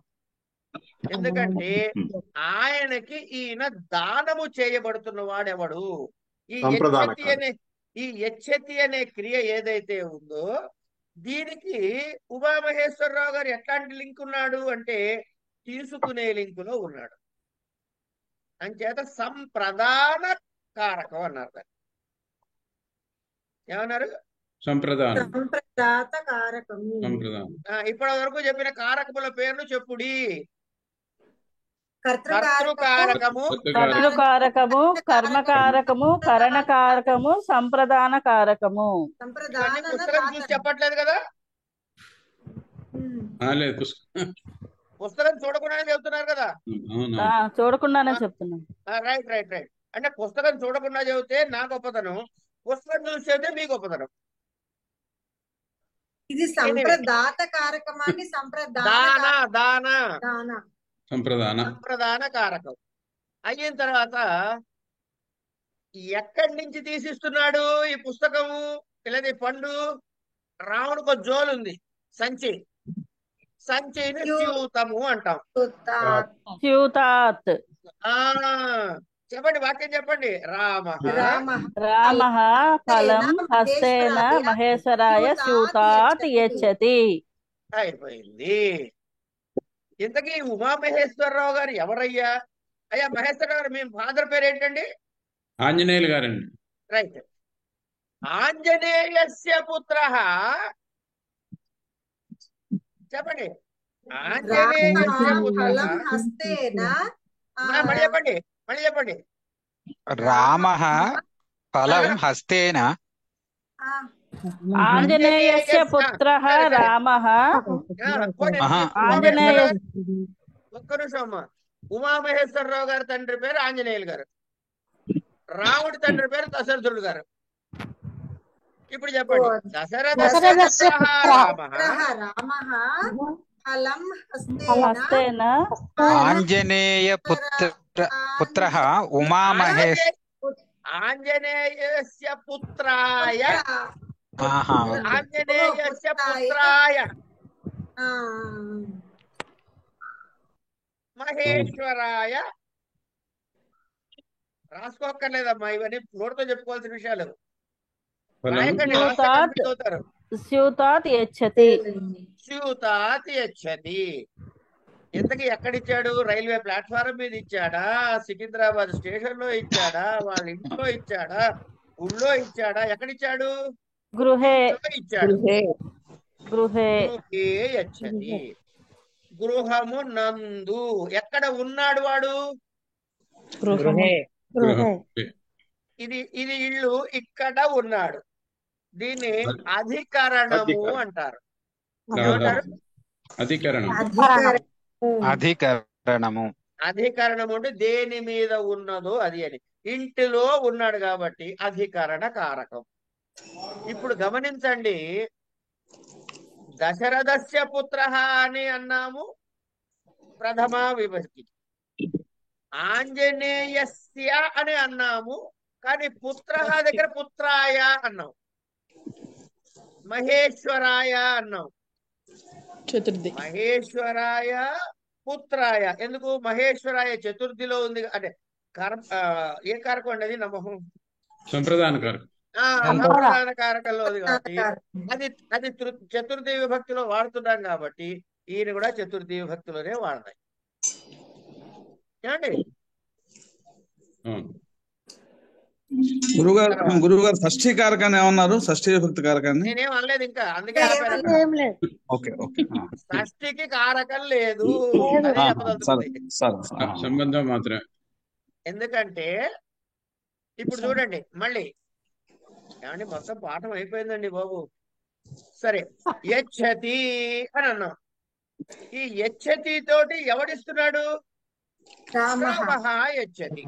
ఎందుకంటే ఆయనకి ఈయన దానము చేయబడుతున్న వాడెవడు? ఈ యచ్చతి అనే క్రియ ఏదైతే ఉందో దీనికి ఉమామహేశ్వరరావు గారు ఎట్లాంటి లింక్ ఉన్నాడు అంటే తీసుకునే లింకులో ఉన్నాడు. అంచేత సంప్రదాన కారకం అన్నారు. ఏమన్నారు? సంప్రదానం. సంప్రదాత కారకము. ఇప్పటి వరకు చెప్పిన కారకముల పేర్లు చెప్పుడి. కర్తృకారకము, కర్తృకారకము, కర్మకారకము, కరణకారకము, సంప్రదాన కారకము. పుస్తకం చూసి చెప్పట్లేదు కదా, పుస్తకం చూడకుండానే చెబుతున్నారు కదా. చూడకుండానే చెప్తున్నాను. Right right right. అంటే పుస్తకం చూడకుండా చెబితే నా గొప్పతనం, పుస్తకం చూసి చెబితే మీ గొప్పతనం. ఇది సంప్రదాత కారకమా అండి? సంప్రదాన కారకం అయిన తర్వాత ఎక్కడి నుంచి తీసిస్తున్నాడు ఈ పుస్తకము లేదా ఈ పండు? రాముడికి ఒక జోలు ఉంది, సంచి. సంచిని స్యూతము అంటాం. చెప్పండి, వాక్యం చెప్పండి. రామః ఫలం హస్తేన మహేశ్వరాయ స్యూతాత్ యచ్చతి. అయిపోయింది. ఇంతకీ ఉమామహేశ్వరరావు గారు ఎవరయ్యా? అయ్యా మహేశ్వరరావు గారు మీ ఫాదర్ పేరు ఏంటండి? ఆంజనేయులు గారండి. రైట్. ఆంజనేయస్య పుత్రః. చెప్పండి. ఆంజనేయస్య పుత్రః. మళ్ళీ చెప్పండి, మళ్ళీ చెప్పండి. రామః ఫలం హస్తేన. ఆంజనేయస్య పుత్రః రామః. ఆంజనేయ. ఒక్క నిమిషం అమ్మా. ఉమామహేశ్వరరావు గారి తండ్రి పేరు ఆంజనేయులు గారు, రాముడి తండ్రి పేరు దశరథుడు గారు. ఇప్పుడు చెప్పండి. దశరథస్య హస్తేన ఆంజనేయ పుత్రః ఉమామహేశ్వర. ఆంజనేయస్య పుత్రాయ. ఆంజనేయస్య పుత్రాయ మహేశ్వరాయ. రాసుకోక్కర్లేదమ్మా, ఇవన్నీ నోటితో చెప్పుకోవాల్సిన విషయాలు. స్యూతాత్ యచ్చతి. స్యూతాత్ యచ్చతి. ఇంతకీ ఎక్కడిచ్చాడు? రైల్వే ప్లాట్ఫారం మీద ఇచ్చాడా? సికింద్రాబాద్ స్టేషన్ లో ఇచ్చాడా? వాళ్ళ ఇంట్లో ఇచ్చాడా? ఊళ్ళో ఇచ్చాడా? ఎక్కడిచ్చాడు? గృహే ఇంట్లో ఇచ్చాడు. గృహే గృహే గృహే యచ్చతి. గృహము నందు ఎక్కడ ఉన్నాడు వాడు? గృహే ఇది ఇది ఇల్లు ఇక్కడ ఉన్నాడు. దీన్ని అధికరణము అంటారు. ఏమంటారు? అధికరణం. అధికరణము. అధికరణము అంటే దేని మీద ఉన్నదో అది అని. ఇంటిలో ఉన్నాడు కాబట్టి అధికరణ కారకం. ఇప్పుడు గమనించండి, దశరథస్య పుత్ర అని అన్నాము ప్రథమ విభక్తి. ఆంజనేయస్య అని అన్నాము, కానీ పుత్ర దగ్గర పుత్రాయ అన్నాం. మహేశ్వరాయ అన్నాం. చతుర్థి. మహేశ్వరాయ పుత్రాయ. ఎందుకు? మహేశ్వరాయ చతుర్థిలో ఉంది. అంటే ఏ కారకం అండి అది? నమహం సంప్రదాన కారకం. సంప్రదాన కారకంలో ఉంది కాబట్టి అది అది చతుర్థి విభక్తిలో వాడుతున్నాం కాబట్టి ఈయన కూడా చతుర్థి విభక్తిలోనే వాడతాయి. ఏమండి? గురువుగారు షష్ఠీ కారకాన్ని ఏమన్నారు? షష్ఠీ విభక్తి కారకాన్ని నేనేం అనలేదు ఇంకా, అందుకే ఆపాను. ఓకే ఓకే షష్ఠికి కారకం లేదు అని చెప్పదలుచుకుంది. సంబంధం మాత్రమే. ఎందుకంటే ఇప్పుడు చూడండి మళ్ళీ, ఏమండి మొత్తం పాఠం అయిపోయిందండి బాబు. సరే, యచ్చతి అని అన్నాం. ఈ యచ్చతి తోటి ఎవడిస్తున్నాడు? రామః యచ్చతి.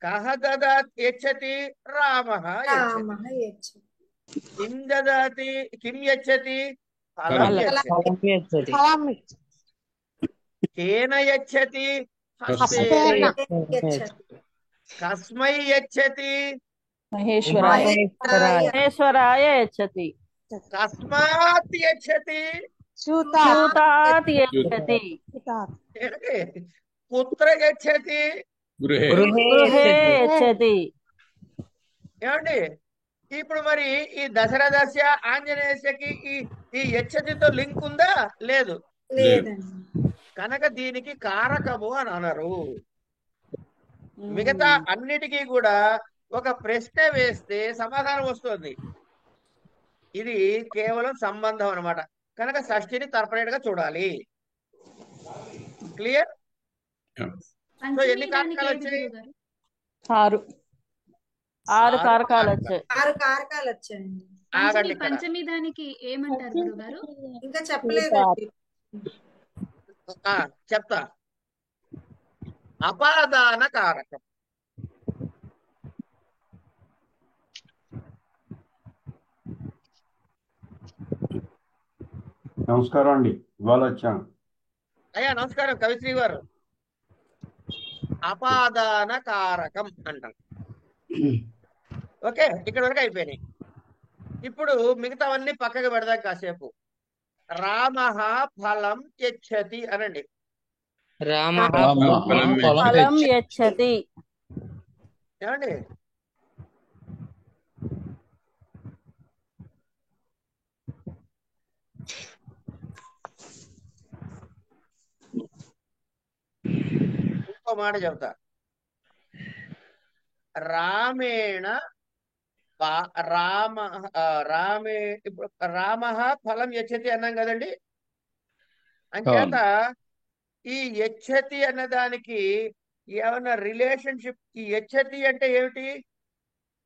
కహ దదాతి యచ్చతి? రామః యచ్చతి. కిం దదాతి? కిం యచ్చతి? ఫలం యచ్చతి. కేన యచ్చతి? హస్తేన యచ్చతి. కస్మై యచ్చతి? మహేశ్వరాయ యచ్చతి. కస్మాత్ యచ్చతి? సూతాత్ యచ్చతి. కుత్ర యచ్చతి? గృహే యచ్చతి. ఏమండి ఇప్పుడు మరి ఈ దశరథస్య ఆంజనేయస్యకి ఈ యచ్చతితో లింక్ ఉందా? లేదు. కనుక దీనికి కారకము అని అనరు. మిగతా అన్నిటికీ కూడా ఒక ప్రశ్న వేస్తే సమాధానం వస్తుంది. ఇది కేవలం సంబంధం అన్నమాట. కనుక షష్ఠిని సపరేట్ గా చూడాలి. క్లియర్? సో ఎన్ని కారకాలు వచ్చాయి? 6 కారకాలు వచ్చాయి. 6 కారకాలు వచ్చాయండి. ఆగండి, పంచమి దానికి ఏమంటారు గురుగారు? ఇంకా చెప్పలేదండి. చెప్తా. అపాదాన కారకం. నమస్కారం అండి, ఇవాళ వచ్చాను. అయ్యా నమస్కారం కవిశ్రీ గారు. అపాదాన కారకం అంటాం. ఓకే, ఇక్కడ వరకు అయిపోయినాయి. ఇప్పుడు మిగతావన్నీ పక్కకు పెడదాం కాసేపు. రామః ఫలం యచ్చతి అనండి. రామః ఫలం యచ్చతి. ఏమండి? ఇంకో మాట చెప్తా. రామేణ రామే ఇప్పుడు రామః ఫలం యచ్చతి అన్నాం కదండి. అంచేత ఈ యచ్చతి అన్న దానికి ఏమన్నా రిలేషన్షిప్? ఈ యచ్చతి అంటే ఏమిటి?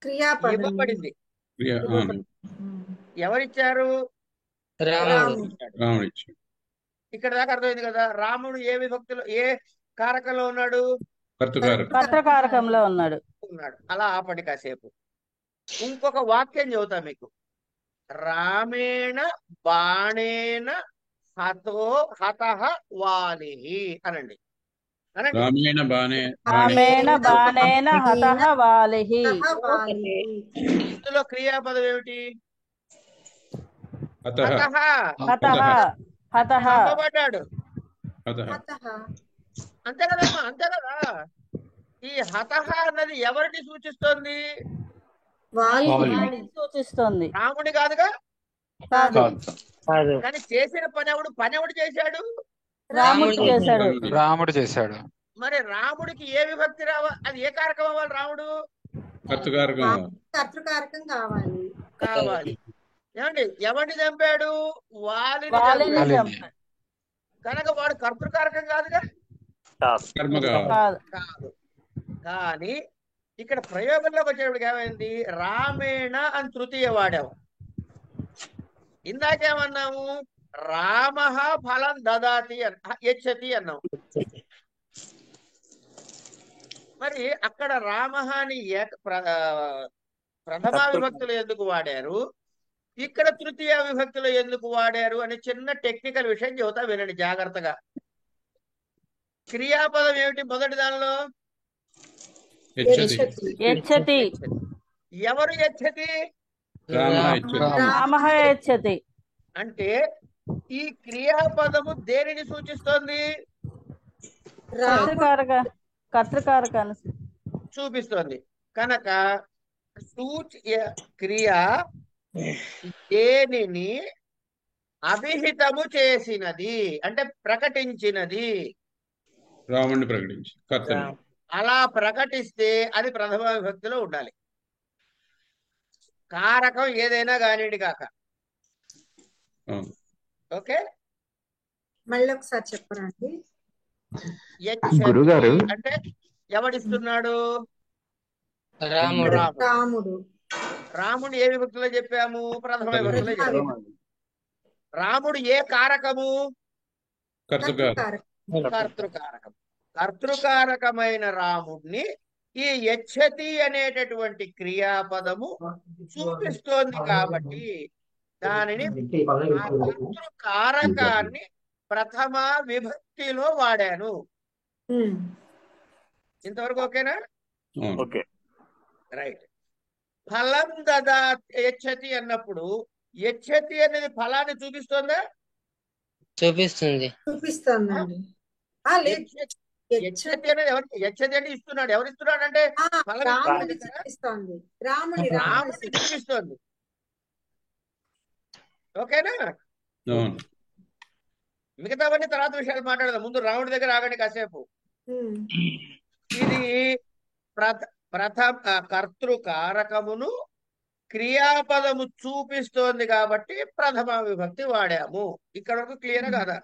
క్రియాపదం. ఇవ్వబడింది. ఎవరిచ్చారు? రాముడు. ఇక్కడ దాకా అర్థమైంది కదా. రాముడు ఏ విభక్తిలో, ఏ కారకంలో ఉన్నాడు? కర్తకారకంలో ఉన్నాడు. అలా ఆపండి కాసేపు. ఇంకొక వాక్యం చెబుతా మీకు. రామేణ బాణేన హతః వాలిః అనండి. రామేణ బాణేన హతః వాలిః. ఇందులో క్రియాపదం ఏమిటి? చంపబడ్డాడు. అంతే కదమ్మా, అంతే కదా. ఈ హతః అన్నది ఎవరిని సూచిస్తోంది? సూచిస్తుంది. రాముడి కాదుగా. కానీ చేసిన పని ఎవడు చేశాడు? రాముడు చేశాడు. మరి రాముడికి ఏ విభక్తి రావాలి? అది ఏ కారకం అవ్వాలి? రాముడు కర్తృకారకం కర్తృకారకం కావాలి. కావాలి. ఏమండి ఎవరిని చంపాడు? వాలిని వాలిని చంపాడు. చంపాడు. కనుక వాడు కర్తృకారకం కాదుగా. కర్మ కావాలి. కాదు. కాదు. కానీ ఇక్కడ ప్రయోగంలోకి వచ్చేటప్పటికి ఏమైంది? రామేణ అని తృతీయ వాడాము. ఇందాకేమన్నాము? రామ ఫలం దదాతి యచ్చతి అన్నాం. మరి అక్కడ రామ అని ప్రథమా విభక్తులు ఎందుకు వాడారు, ఇక్కడ తృతీయ విభక్తులు ఎందుకు వాడారు అనే చిన్న టెక్నికల్ విషయం చెబుతా వినండి జాగ్రత్తగా. క్రియాపదం ఏమిటి మొదటి దానిలో? యచ్చతి. ఎవరు యచ్చతి? రామః యచ్చతి. అంటే ఈ క్రియాపదము దేనిని సూచిస్తోంది? కర్తృకారకాన్ని చూపిస్తోంది. కనుక క్రియ దేనిని అభిహితము చేసినది అంటే ప్రకటించినది. రాముడిని ప్రకటించి అలా ప్రకటిస్తే అది ప్రథమ విభక్తిలో ఉండాలి. కారకం ఏదైనా కానివ్వండి కాక. ఓకే, మళ్ళీ ఒకసారి చెప్పరండి. గురుగారు అంటే ఎవడిస్తున్నాడు? రాముడు. రాముడు. రాముడు ఏ విభక్తిలో చెప్పాము? ప్రథమ విభక్తిలో చెప్పాము. రాముడు ఏ కారకము? కర్తృకారకం. కర్తృకారకమైన రాముడిని ఈ యచ్చతి అనేటటువంటి క్రియాపదము చూపిస్తోంది కాబట్టి దానిని కర్తృకారకాన్ని ప్రథమ విభక్తిలో వాడాను. ఇంతవరకు ఓకేనా? Okay, right. ఫలం దదా యచ్చతి అన్నప్పుడు యచ్చతి అనేది ఫలాన్ని చూపిస్తుందా? చూపిస్తుంది. చూపిస్తుందండి. యచ్చతి అనేది ఎవరు? యచ్చతి అంటే ఇస్తున్నాడు. ఎవరు ఇస్తున్నాడు అంటే రాముడిని చూపిస్తోంది. రాముడిని చూపిస్తోంది. ఓకేనా? మిగతావన్నీ తర్వాత విషయాలు మాట్లాడదాం. ముందు రాముడి దగ్గర ఆగండి కాసేపు. ఇది కర్తృకారకమును క్రియాపదము చూపిస్తోంది కాబట్టి ప్రథమ విభక్తి వాడాము. ఇక్కడ వరకు క్లియర్ కాదా?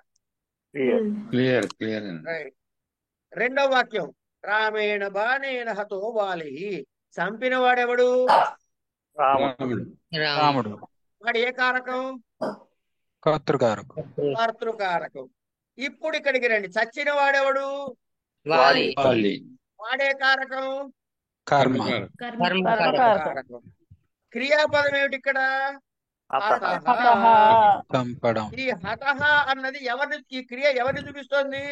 క్లియర్. రైట్. రెండవ వాక్యం, రామేణ బాణేన హతో వాలి. చంపిన వాడెవడు? రాముడు. వాడు ఏ కారకం? కర్తృకారకం. ఇప్పుడు ఇక్కడికి రండి. చచ్చిన వాడెవడు? వాడే కారకం? కర్మకారకం. క్రియాపదం ఏమిటి ఇక్కడ? ఈ హతః అన్నది ఎవరిని, ఈ క్రియ ఎవరిని చూపిస్తోంది?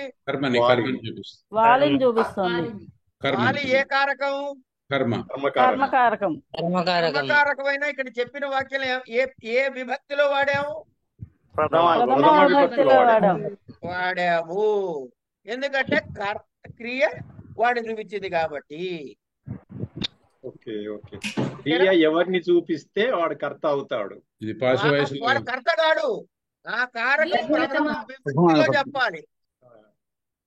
వాలిని చూపిస్తుంది. వాలి ఏ కారకం? కర్మకారకమైన ఇక్కడ చెప్పిన వాక్యం ఏ విభక్తిలో వాడాము? వాడాము. ఎందుకంటే క్రియ వాడిని చూపించింది కాబట్టి. Okay okay. క్రియ ఎవరిని చూపిస్తే వాడు కర్త అవుతాడు. వాడు కర్త కాడు. ఆ కారకం ప్రథమ విభక్తిలో చెప్పాలి.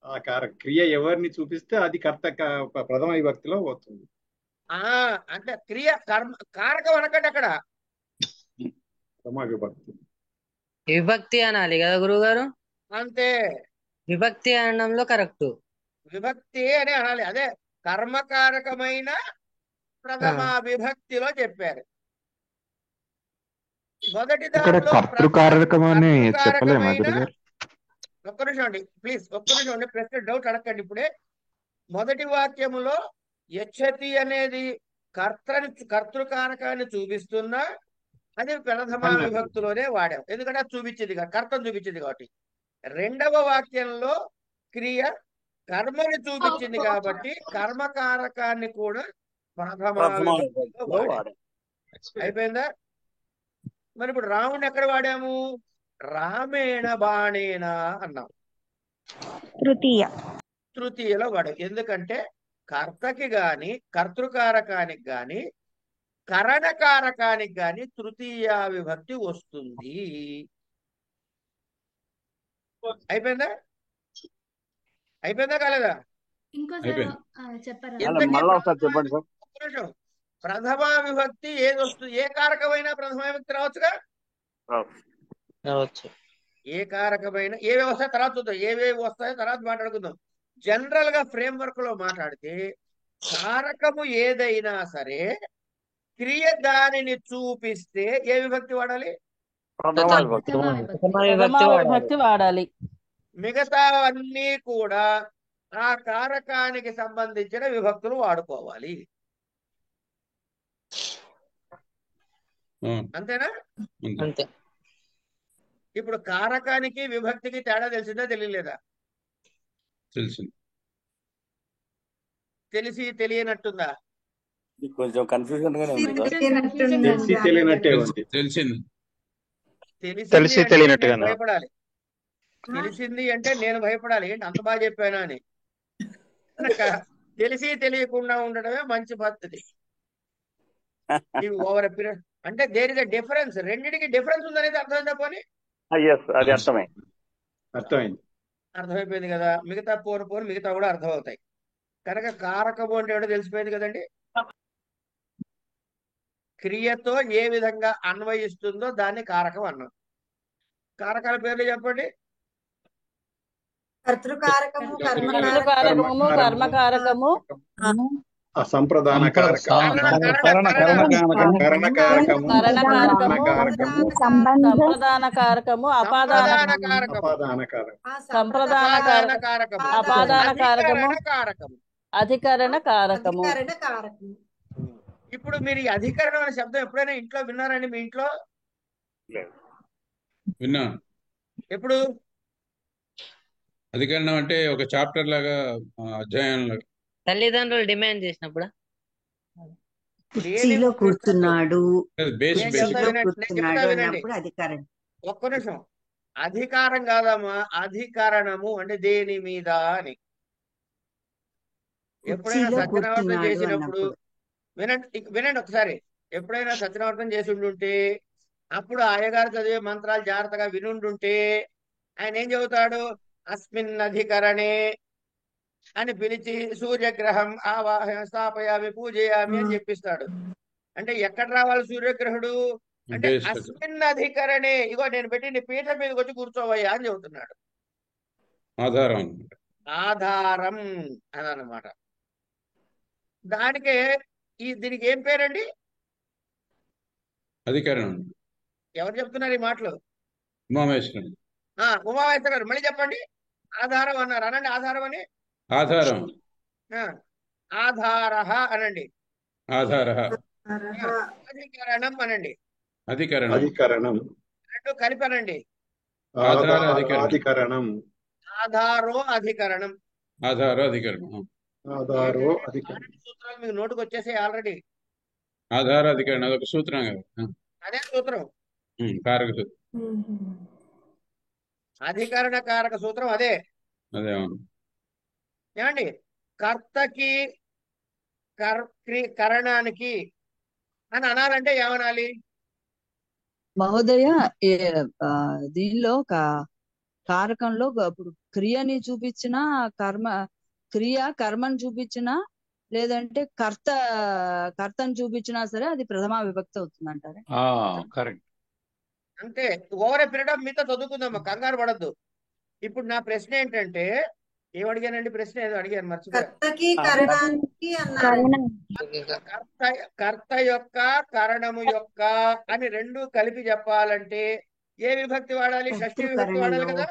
ఆ క్రియ ఎవరిని చూపిస్తే అది కర్త ప్రథమ విభక్తిలో వస్తుంది. అంటే క్రియ కారకం అనకండి అక్కడ. ప్రథమ విభక్తి విభక్తి అనాలి కదా గురువు గారు? అంతే. విభక్తి అనడంలో కరెక్ట్. విభక్తి అని అనాలి. అదే కర్మకారకమైన ప్రథమ విభక్తిలో చెప్పారు. మొదటి ఒక్క నిమిషం అండి ప్లీజ్, ఒక్క నిమిషం అండి. ప్రశ్న డౌట్ అడగండి ఇప్పుడే. మొదటి వాక్యములో యచ్చతి అనేది కర్తృకారకాన్ని చూపిస్తున్నా అది ప్రథమ విభక్తిలోనే వాడాం. ఎందుకంటే అది చూపించింది, కర్తను చూపించింది కాబట్టి. రెండవ వాక్యంలో క్రియ కర్మని చూపించింది కాబట్టి కర్మకారకాన్ని కూడా ప్రథమ విభక్తిలో వాడాం. అయిపోయిందా? మరి ఇప్పుడు రాముడిని ఎక్కడ వాడాము? రామేణ బాణేన అన్నాం. తృతీయలో వాడాం. ఎందుకంటే కర్తకి గాని కర్తృకారకానికి గాని కరణకారకానికి గాని తృతీయ విభక్తి వస్తుంది. అయిపోయిందా? అయిపోయిందా కాలేదా? ప్రథమ విభక్తి ఏది వస్తుంది? ఏ కారకమైన ప్రథమ విభక్తి రావచ్చుగా. రావచ్చు. ఏ కారకమైన ఏవేవి వస్తాయి తర్వాత చూద్దాం, ఏవేవి వస్తాయో తర్వాత మాట్లాడుకుందాం. జనరల్ గా ఫ్రేమ్ వర్క్ లో మాట్లాడితే కారకము ఏదైనా సరే క్రియ దానిని చూపిస్తే ఏ విభక్తి వాడాలి? ప్రథమ విభక్తి వాడాలి. మిగతా అన్నీ కూడా ఆ కారకానికి సంబంధించిన విభక్తులు వాడుకోవాలి. అంతేనా? అంతే. ఇప్పుడు కారకానికి విభక్తికి తేడా తెలిసిందా తెలియలేదా? తెలిసింది. తెలిసి తెలియనట్టుందా? కొంచెం కన్ఫ్యూజన్ గానే ఉంది సార్. తెలిసి తెలియనట్టే ఉంది. తెలిసింది. తెలిసి తెలియనట్టుగా భయపడాలి. తెలిసింది అంటే నేను భయపడాలి, ఏంటి అంత బాగా చెప్పానా అని. తెలిసి తెలియకుండా ఉండడమే మంచి పద్ధతి. ఓవర్ పీరియడ్ అంటే దేర్ ఇస్ ఎ డిఫరెన్స్. రెండింటికి డిఫరెన్స్ ఉందనేది అర్థమైందా? పోనీ అది అర్థమైంది. అర్థమైపోయింది కదా. మిగతా పోను మిగతా కూడా అర్థమవుతాయి. కనుక కారకము అంటే ఏమిటో తెలిసిపోయింది కదండి. క్రియతో ఏ విధంగా అన్వయిస్తుందో దాన్ని కారకం అన్నాం. కారకాల పేర్లు చెప్పండి. కర్తృకారకము, కర్మకారకము, కర్మకారకము, అసంప్రదాన కారకము, సంప్రదాన కారకము, అపాదాన కారకము, అపాదాన కారకము, అధికరణ కారకము. ఇప్పుడు మీరు ఈ అధికరణం అనే శబ్దం ఎప్పుడైనా ఇంట్లో విన్నారండి? మీ ఇంట్లో విన్నా. ఎప్పుడు? అధికరణం అంటే ఒక చాప్టర్ లాగా, అధ్యాయం లాగా. తల్లిదండ్రులు డిమాండ్ చేసినప్పుడు కుర్చీలో కూర్చున్నాడు, ఒక్క నిమిషం. అధికారం కాదమ్మా, అధికరణము అంటే దేని మీద అని. ఎప్పుడైనా సత్యనావర్తనం చేసినప్పుడు వినండి ఒకసారి. ఎప్పుడైనా సత్యనావర్తనం చేసి ఉండుంటే అప్పుడు అయ్యగారు చదివే మంత్రాలు జాగ్రత్తగా వినుండుంటే ఆయన ఏం చెబుతాడు? అస్మిన్ అధికరణే అని పిలిచి సూర్యగ్రహం స్థాపయామి పూజయామి అని చెప్పిస్తాడు. అంటే ఎక్కడ రావాలి సూర్యగ్రహుడు అంటే అస్మిన్ అధికరణే, ఇగో నేను పెట్టి పీఠం మీదకి వచ్చి కూర్చోవయ్యా అని చెబుతున్నాడు. ఆధారం అదనమాట. దానికే దీనికి ఏం పేరండి? అధికరణం. ఎవరు చెప్తున్నారు ఈ మాటలు? ఉమామేశ్వరం. ఉమామేశ్వర గారు మళ్ళీ చెప్పండి. ఆధారం అన్నారు, అనండి. ఆధారం అని ఆధారం. ఆధారః అనండి. ఆధారః. అధికరణం అనండి. అధికరణం. రెండు కలిపి అనండి. అధికరణం. ఆధారో అధికరణం. ఆధారో అధికరణం. ఆధారో అధికరణం. సూత్రాలు మీకు నోటుకు వచ్చేసాయి ఆల్రెడీ. ఆధార అధికరణం అదొక సూత్రం కదా. అదే సూత్రం, కారక సూత్రం. అధికరణ కారక సూత్రం అదే. ఏమండి? కర్తకి కరణానికి అని అనాలంటే ఏమనాలి మహోదయ? దీనిలో కారకంలో ఇప్పుడు క్రియని చూపించిన కర్మని చూపించినా లేదంటే కర్తను చూపించినా సరే అది ప్రథమ విభక్తి అవుతుంది అంటారా? కరెక్ట్. అంతే. ఓవర్ పీరియడ్ ఆఫ్ మీతో చదువుకుందామా, కంగారు పడద్దు. ఇప్పుడు నా ప్రశ్న ఏంటంటే, ఏమడిగానండి? ప్రశ్న ఏదో అడిగాను, మర్చిపోయాను. కర్త యొక్క కరణము యొక్క అని రెండు కలిపి చెప్పాలంటే ఏ విభక్తి వాడాలి? షష్ఠీ విభక్తి వాడాలి కదా.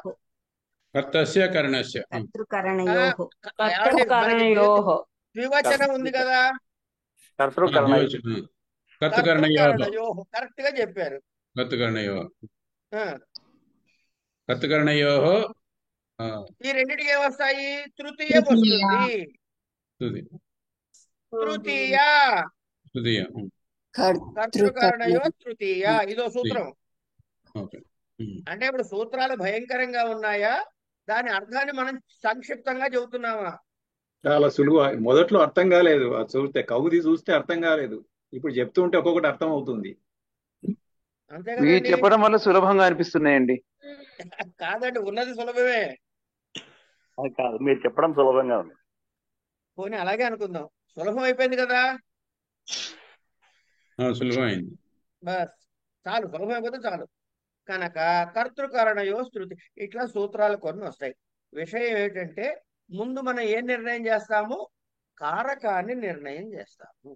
కర్తస్య కరణస్య ద్వివచనం ఉంది కదా. కరెక్ట్ గా చెప్పారు. కర్తకరణయోః. ఈ రెండింటికి ఏమొస్తాయి? తృతీయ వస్తుంది. తృతీయ కర్తృకరణయో తృతీయ. ఇదో సూత్రం. అంటే ఇప్పుడు సూత్రాలు భయంకరంగా ఉన్నాయా, దాని అర్థాన్ని మనం సంక్షిప్తంగా చెబుతున్నామా? చాలా సులువు. మొదట్లో అర్థం కాలేదు, చూస్తే కవుది చూస్తే అర్థం కాలేదు. ఇప్పుడు చెప్తుంటే ఒక్కొక్కటి అర్థం అవుతుంది. మీరు చెప్పడం వల్ల సులభంగా అనిపిస్తున్నాయండి. కాదండి, ఉన్నది సులభమే. కాదు, మీరు చెప్పడం సులభంగా ఉంది. పోనీ అలాగే అనుకుందాం, సులభం అయిపోయింది కదా. సులభమైంది. బస్ చాలు, సులభమైపోతే చాలు. కనుక కర్తృకరణయో శృతి, ఇట్లా సూత్రాలు కొన్ని వస్తాయి. విషయం ఏంటంటే ముందు మనం ఏం నిర్ణయం చేస్తాము? కారకాన్ని నిర్ణయం చేస్తాము.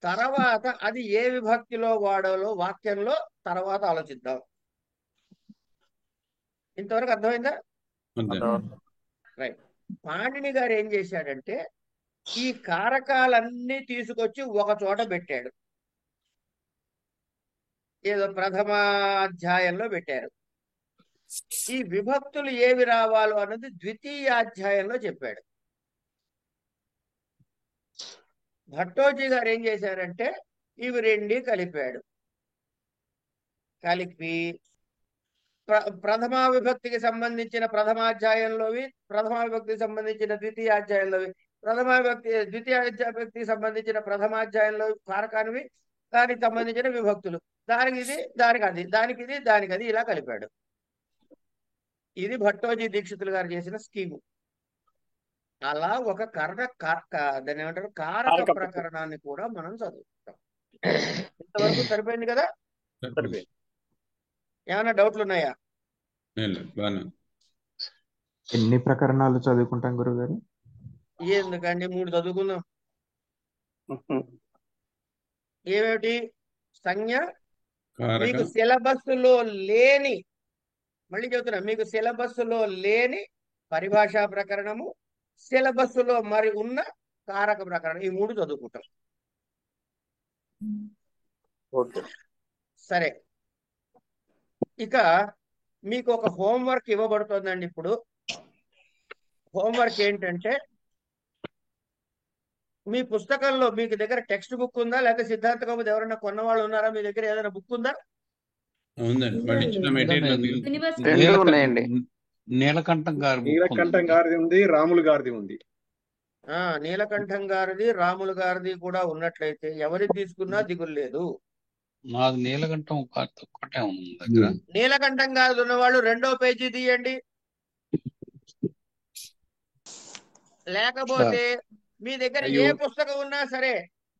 తర్వాత అది ఏ విభక్తిలో వాడాలో వాక్యంలో తర్వాత ఆలోచిద్దాం. ఇంతవరకు అర్థమైందా? రైట్. పాణిని గారు ఏం చేశాడంటే ఈ కారకాలన్నీ తీసుకొచ్చి ఒక చోట పెట్టాడు. ఏదో ప్రథమాధ్యాయంలో పెట్టారు. ఈ విభక్తులు ఏవి రావాలో అన్నది ద్వితీయాధ్యాయంలో చెప్పాడు. భట్టోజీ గారు ఏం చేశారంటే ఇవి రెండు కలిపాడు. కలిపి ప్రథమా విభక్తికి సంబంధించిన ప్రథమాధ్యాయంలోవి, ప్రథమా విభక్తికి సంబంధించిన ద్వితీయాధ్యాయంలోవి, ద్వితీయ విభక్తికి సంబంధించిన ప్రథమాధ్యాయంలో కారకానివి, దానికి సంబంధించిన విభక్తులు, దానికి ఇది, దానికి అది, దానికి ఇది, దానికి అది, ఇలా కలిపాడు. ఇది భట్టోజీ దీక్షితులు గారు చేసిన స్కీము. అలా ఒక దాన్ని ఏమంటారు, కారక ప్రకరణాన్ని కూడా మనం చదువుతాం. ఇంతవరకు సరిపోయింది కదా? సరిపోయింది. ఏమైనా డౌట్లు ఉన్నాయా? ఎన్ని ప్రకరణాలు చదువుకుంటాం గురుగారు? ఎందుకండి 3 చదువుకుందాం. ఏమిటి? సంజ్ఞ, మీకు సిలబస్ లో లేని, మళ్ళీ చెబుతున్నా, మీకు సిలబస్ లో లేని పరిభాషా ప్రకరణము, సిలబస్ లో మరి ఉన్న కారక ప్రకరణం, ఈ 3 చదువుకుంటాం. సరే, ఇక మీకు ఒక హోంవర్క్ ఇవ్వబడుతుందండి. ఇప్పుడు హోంవర్క్ ఏంటంటే మీ పుస్తకంలో మీకు దగ్గర టెక్స్ట్ బుక్ ఉందా, లేకపోతే సిద్ధాంత కౌముది ఎవరైనా కొన్న వాళ్ళు ఉన్నారా? మీ దగ్గర ఏదైనా బుక్ ఉందా? నీలకంఠం గారిది ఉంది, రాములు గారిది ఉంది. నీలకంఠం గారిది, రాములు గారిది కూడా ఉన్నట్లయితే ఎవరిది తీసుకున్నా దిగులు లేదు. నాకు నీలకంఠం ఒక్కటే ఉంది దగ్గర. నీలకంఠం గారిది ఉన్నవాళ్ళు 2వ పేజీ తీయండి. లేకపోతే మీ దగ్గర ఏ పుస్తకం ఉన్నా సరే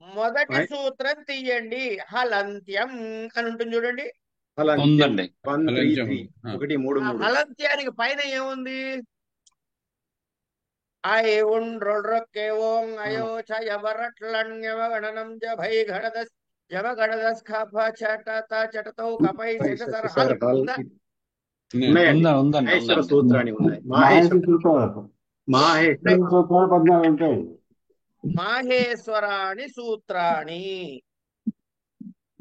మొదటి సూత్రం తీయండి. హలంత్యం అని ఉంటుంది చూడండి. హలంత్యానికి పైన ఏముంది? మాహేశ్వరాణి సూత్రాణి.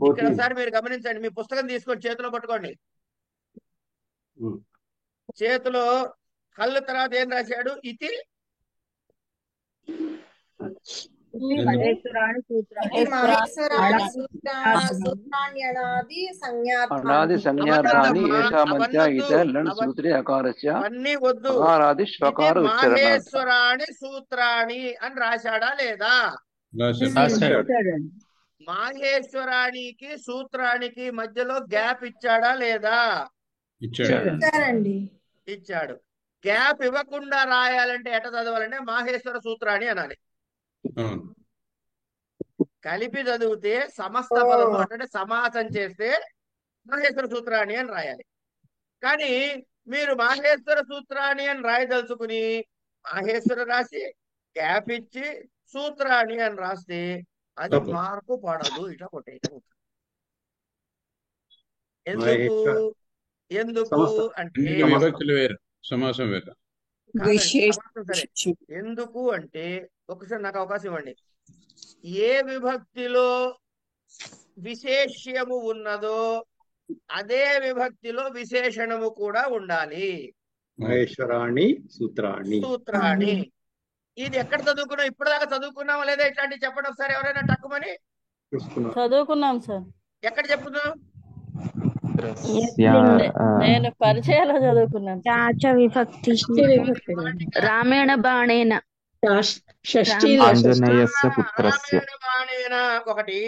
ఇక్కడ సార్ మీరు గమనించండి, మీ పుస్తకం తీసుకొని చేతిలో పట్టుకోండి. చేతిలో కళ్ళు తర్వాత ఏం రాశాడు? ఇది మాహేశ్వరాణి సూత్రాణి అని రాశాడా లేదా? మాహేశ్వరానికి సూత్రానికి మధ్యలో గ్యాప్ ఇచ్చాడా లేదా? ఇచ్చాడు. గ్యాప్ ఇవ్వకుండా రాయాలంటే ఎట చదవాలంటే మాహేశ్వర సూత్రాన్ని అనాలి. కలిపి చదివితే సమస్త పదము అంటే సమాసం చేస్తే మాహేశ్వర సూత్రాన్ని అని రాయాలి. కానీ మీరు మాహేశ్వర సూత్రాన్ని అని రాయదలుచుకుని మాహేశ్వర రాసి గ్యాప్ ఇచ్చి సూత్రాన్ని అని రాస్తే అది మార్పు పడదు. ఇట్లా కొట్టేయటం. ఎందుకు అంటే ఎందుకు అంటే ఒకసారి నాకు అవకాశం ఇవ్వండి. ఏ విభక్తిలో విశేష్యము ఉన్నదో అదే విభక్తిలో విశేషణము కూడా ఉండాలి. మహేశ్వరాణి సూత్రాణి. ఇది ఎక్కడ చదువుకున్నాం? ఇప్పటిదాకా చదువుకున్నామా లేదా? ఇట్లాంటివి చెప్పండి ఒకసారి ఎవరైనా టక్కుమని. చదువుకున్నాం సార్. ఎక్కడ చెప్పుకున్నాం? నేను పరిచయాలు చదువుకున్నాను. విభక్తి రామేణ బాణేన ఒకటి,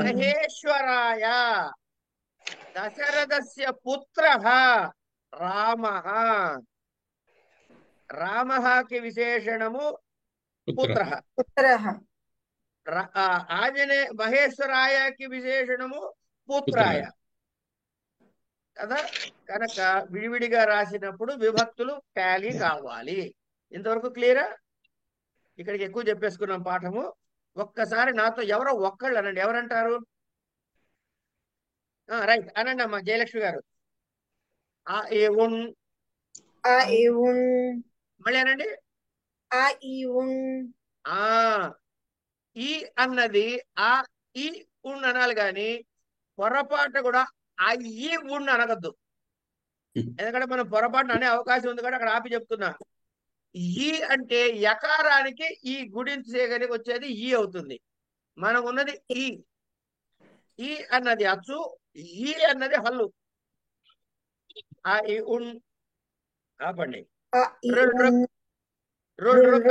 మహేశ్వరాయ దశరథస్య పుత్రః రామః. రామఃకి విశేషణము పుత్రః. పుత్రః. మహేశ్వరాయకి విశేషణము పుత్రాయ కదా. కనుక విడివిడిగా రాసినప్పుడు విభక్తులు టాలీ కావాలి. ఇంతవరకు క్లియరా? ఇక్కడికి ఎక్కువ చెప్పేసుకున్నాం పాఠము. ఒక్కసారి నాతో ఎవరో ఒక్కళ్ళు అనండి. ఎవరంటారు? రైట్ అనండి అమ్మా జయలక్ష్మి గారు. ఆ ఏ ఉన్. ఆ ఏ ఉన్. మళ్ళీ అనండి. ఆ ఈ ఉన్. ఆ ఈ అన్నది ఆ ఈ ఉన్ అనాలి కానీ పొరపాటు కూడా ఆ ఈ ఉన్ అనగద్దు. ఎందుకంటే మనం పొరపాటు అనే అవకాశం ఉంది కాబట్టి అక్కడ ఆపి చెప్తున్నా. ఈ అంటే యకారానికి ఈ గుడించేగలిగి వచ్చేది ఈ అవుతుంది. మనం ఉన్నది ఈ. ఈ అన్నది అచ్చు, ఈ అన్నది హల్లు. ఆ ఈ ఉన్ ఆపండి.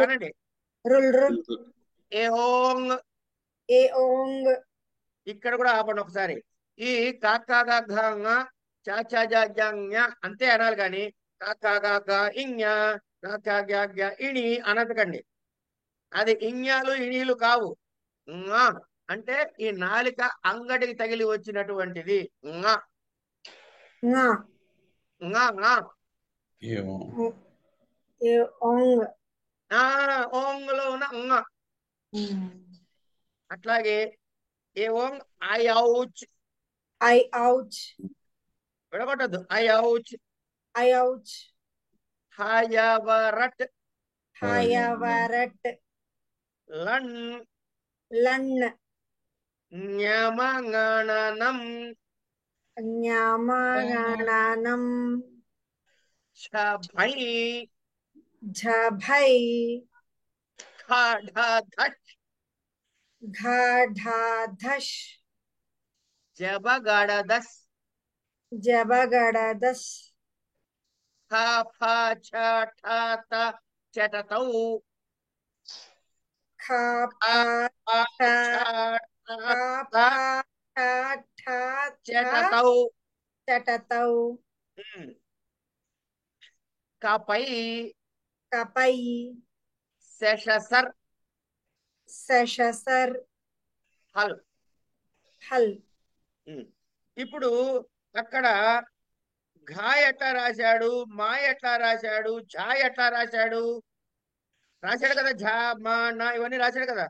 అనండి. ఏ ఓంగ్. ఏ ఓంగ్. ఇక్కడ కూడా ఆపండి ఒకసారి. ఈ కాకాగ చాచాజాజ్ఞ అంతే అనాలి కానీ కాకాగ ఇంజ్ఞ కాకాగ్య ఇణి అనతకండి. అది ఇంజ్ఞాలు ఇణీలు కావు. అంటే ఈ నాలిక అంగడికి తగిలి వచ్చినటువంటిది. ఓంగ్లో ఉన్న అట్లాగే ఏ ఓంగ్ ఐ ఔచ్. ఐ ఔచ్. విడగొట్టద్దు. ఐ ఔచ్. ఐ ఔచ్. హయవరట్. హయవరట్. లన్. లన్. జ్ఞమగణనం. జ్ఞమగణనం. ఝభై. ఝభై. ఖఢధష్. ఘఢధష్. జబగడదస్. జబగడదస్. చటతౌ. చటతౌ. కపై. కపై. శశసర్. శశసర్. హల్. హల్. ఇప్పుడు అక్కడ ఘా ఎట్లా రాశాడు, మా ఎట్లా రాశాడు, ఝా ఎట్లా రాశాడు? రాశాడు కదా. ఝా మా నా ఇవన్నీ రాశాడు కదా.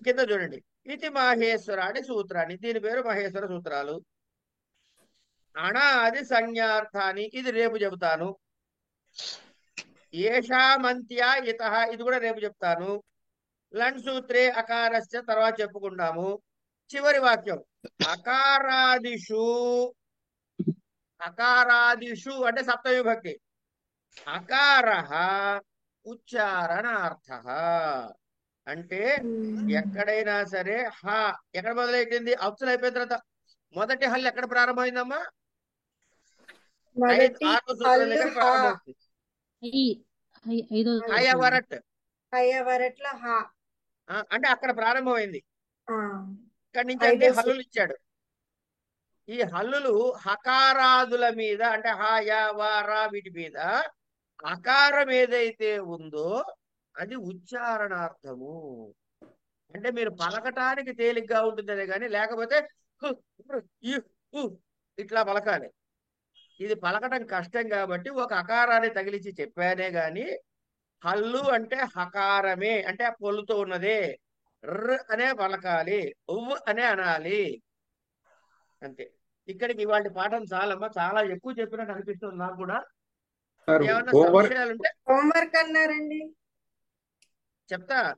కింద చూడండి. ఇది మహేశ్వరాని సూత్రాన్ని. దీని పేరు మహేశ్వర సూత్రాలు. అనాది సంజ్ఞార్థాన్ని ఇది రేపు చెబుతాను. ఏషామంత్యా ఇత ఇది కూడా రేపు చెప్తాను. లన్ సూత్రే అకారస్య తర్వాత చెప్పుకుంటాము. చివరి వాక్యం అకారాదిషు. అకారాదిషు అంటే సప్తమి విభక్తి. అకారః ఉచ్చారణార్థ. అంటే ఎక్కడైనా సరే హ ఎక్కడ మొదలైపోయింది? అచ్చులు అయిపోయిన తర్వాత మొదటి హల్ ఎక్కడ ప్రారంభమైందమ్మా? హయవరట్. హయవరట్ల హ అంటే అక్కడ ప్రారంభమైంది. ఇక్కడి నుంచి అన్ని హల్లులు ఇచ్చాడు. ఈ హల్లులు హకారాదుల మీద అంటే హ య వ ర వీటి మీద అకారం ఏదైతే ఉందో అది ఉచ్చారణార్థము. అంటే మీరు పలకటానికి తేలిగ్గా ఉంటుందనే కానీ లేకపోతే ఇట్లా పలకాలి. ఇది పలకటం కష్టం కాబట్టి ఒక అకారాన్ని తగిలించి చెప్పానే గాని హల్లు అంటే హకారమే అంటే పొల్లుతో ఉన్నదే. ర్ అనే పలకాలి, ఉవ్వు అనే అనాలి. అంతే. ఇక్కడికి ఇవాళ పాఠం చాలమ్మా. చాలా ఎక్కువ చెప్పినట్టు అనిపిస్తుంది నాకు కూడా. ఏమన్నా సంశయాలుంటే హోంవర్క్ అన్నారండి. చెప్తా.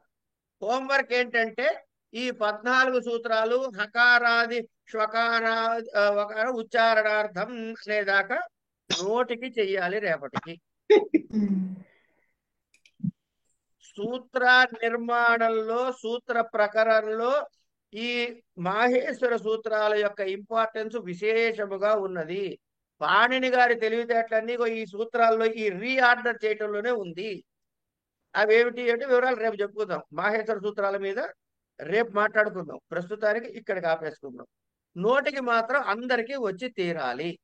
హోంవర్క్ ఏంటంటే ఈ 14 సూత్రాలు హకారాది శ్వకారాది ఉచ్చారణార్థం అనేదాకా నోటికి చెయ్యాలి రేపటికి. సూత్ర నిర్మాణంలో సూత్ర ప్రకరణలో ఈ మాహేశ్వర సూత్రాల యొక్క ఇంపార్టెన్స్ విశేషముగా ఉన్నది. పాణిని గారి తెలివితేటలన్నీ ఈ సూత్రాల్లో ఈ రీఆర్డర్ చేయటంలోనే ఉంది. అవేమిటి అంటే వివరాలు రేపు చెప్పుకుందాం. మాహేశ్వర సూత్రాల మీద రేపు మాట్లాడుకుందాం. ప్రస్తుతానికి ఇక్కడికి ఆపేసుకుందాం. నోటికి మాత్రం అందరికీ వచ్చి తీరాలి.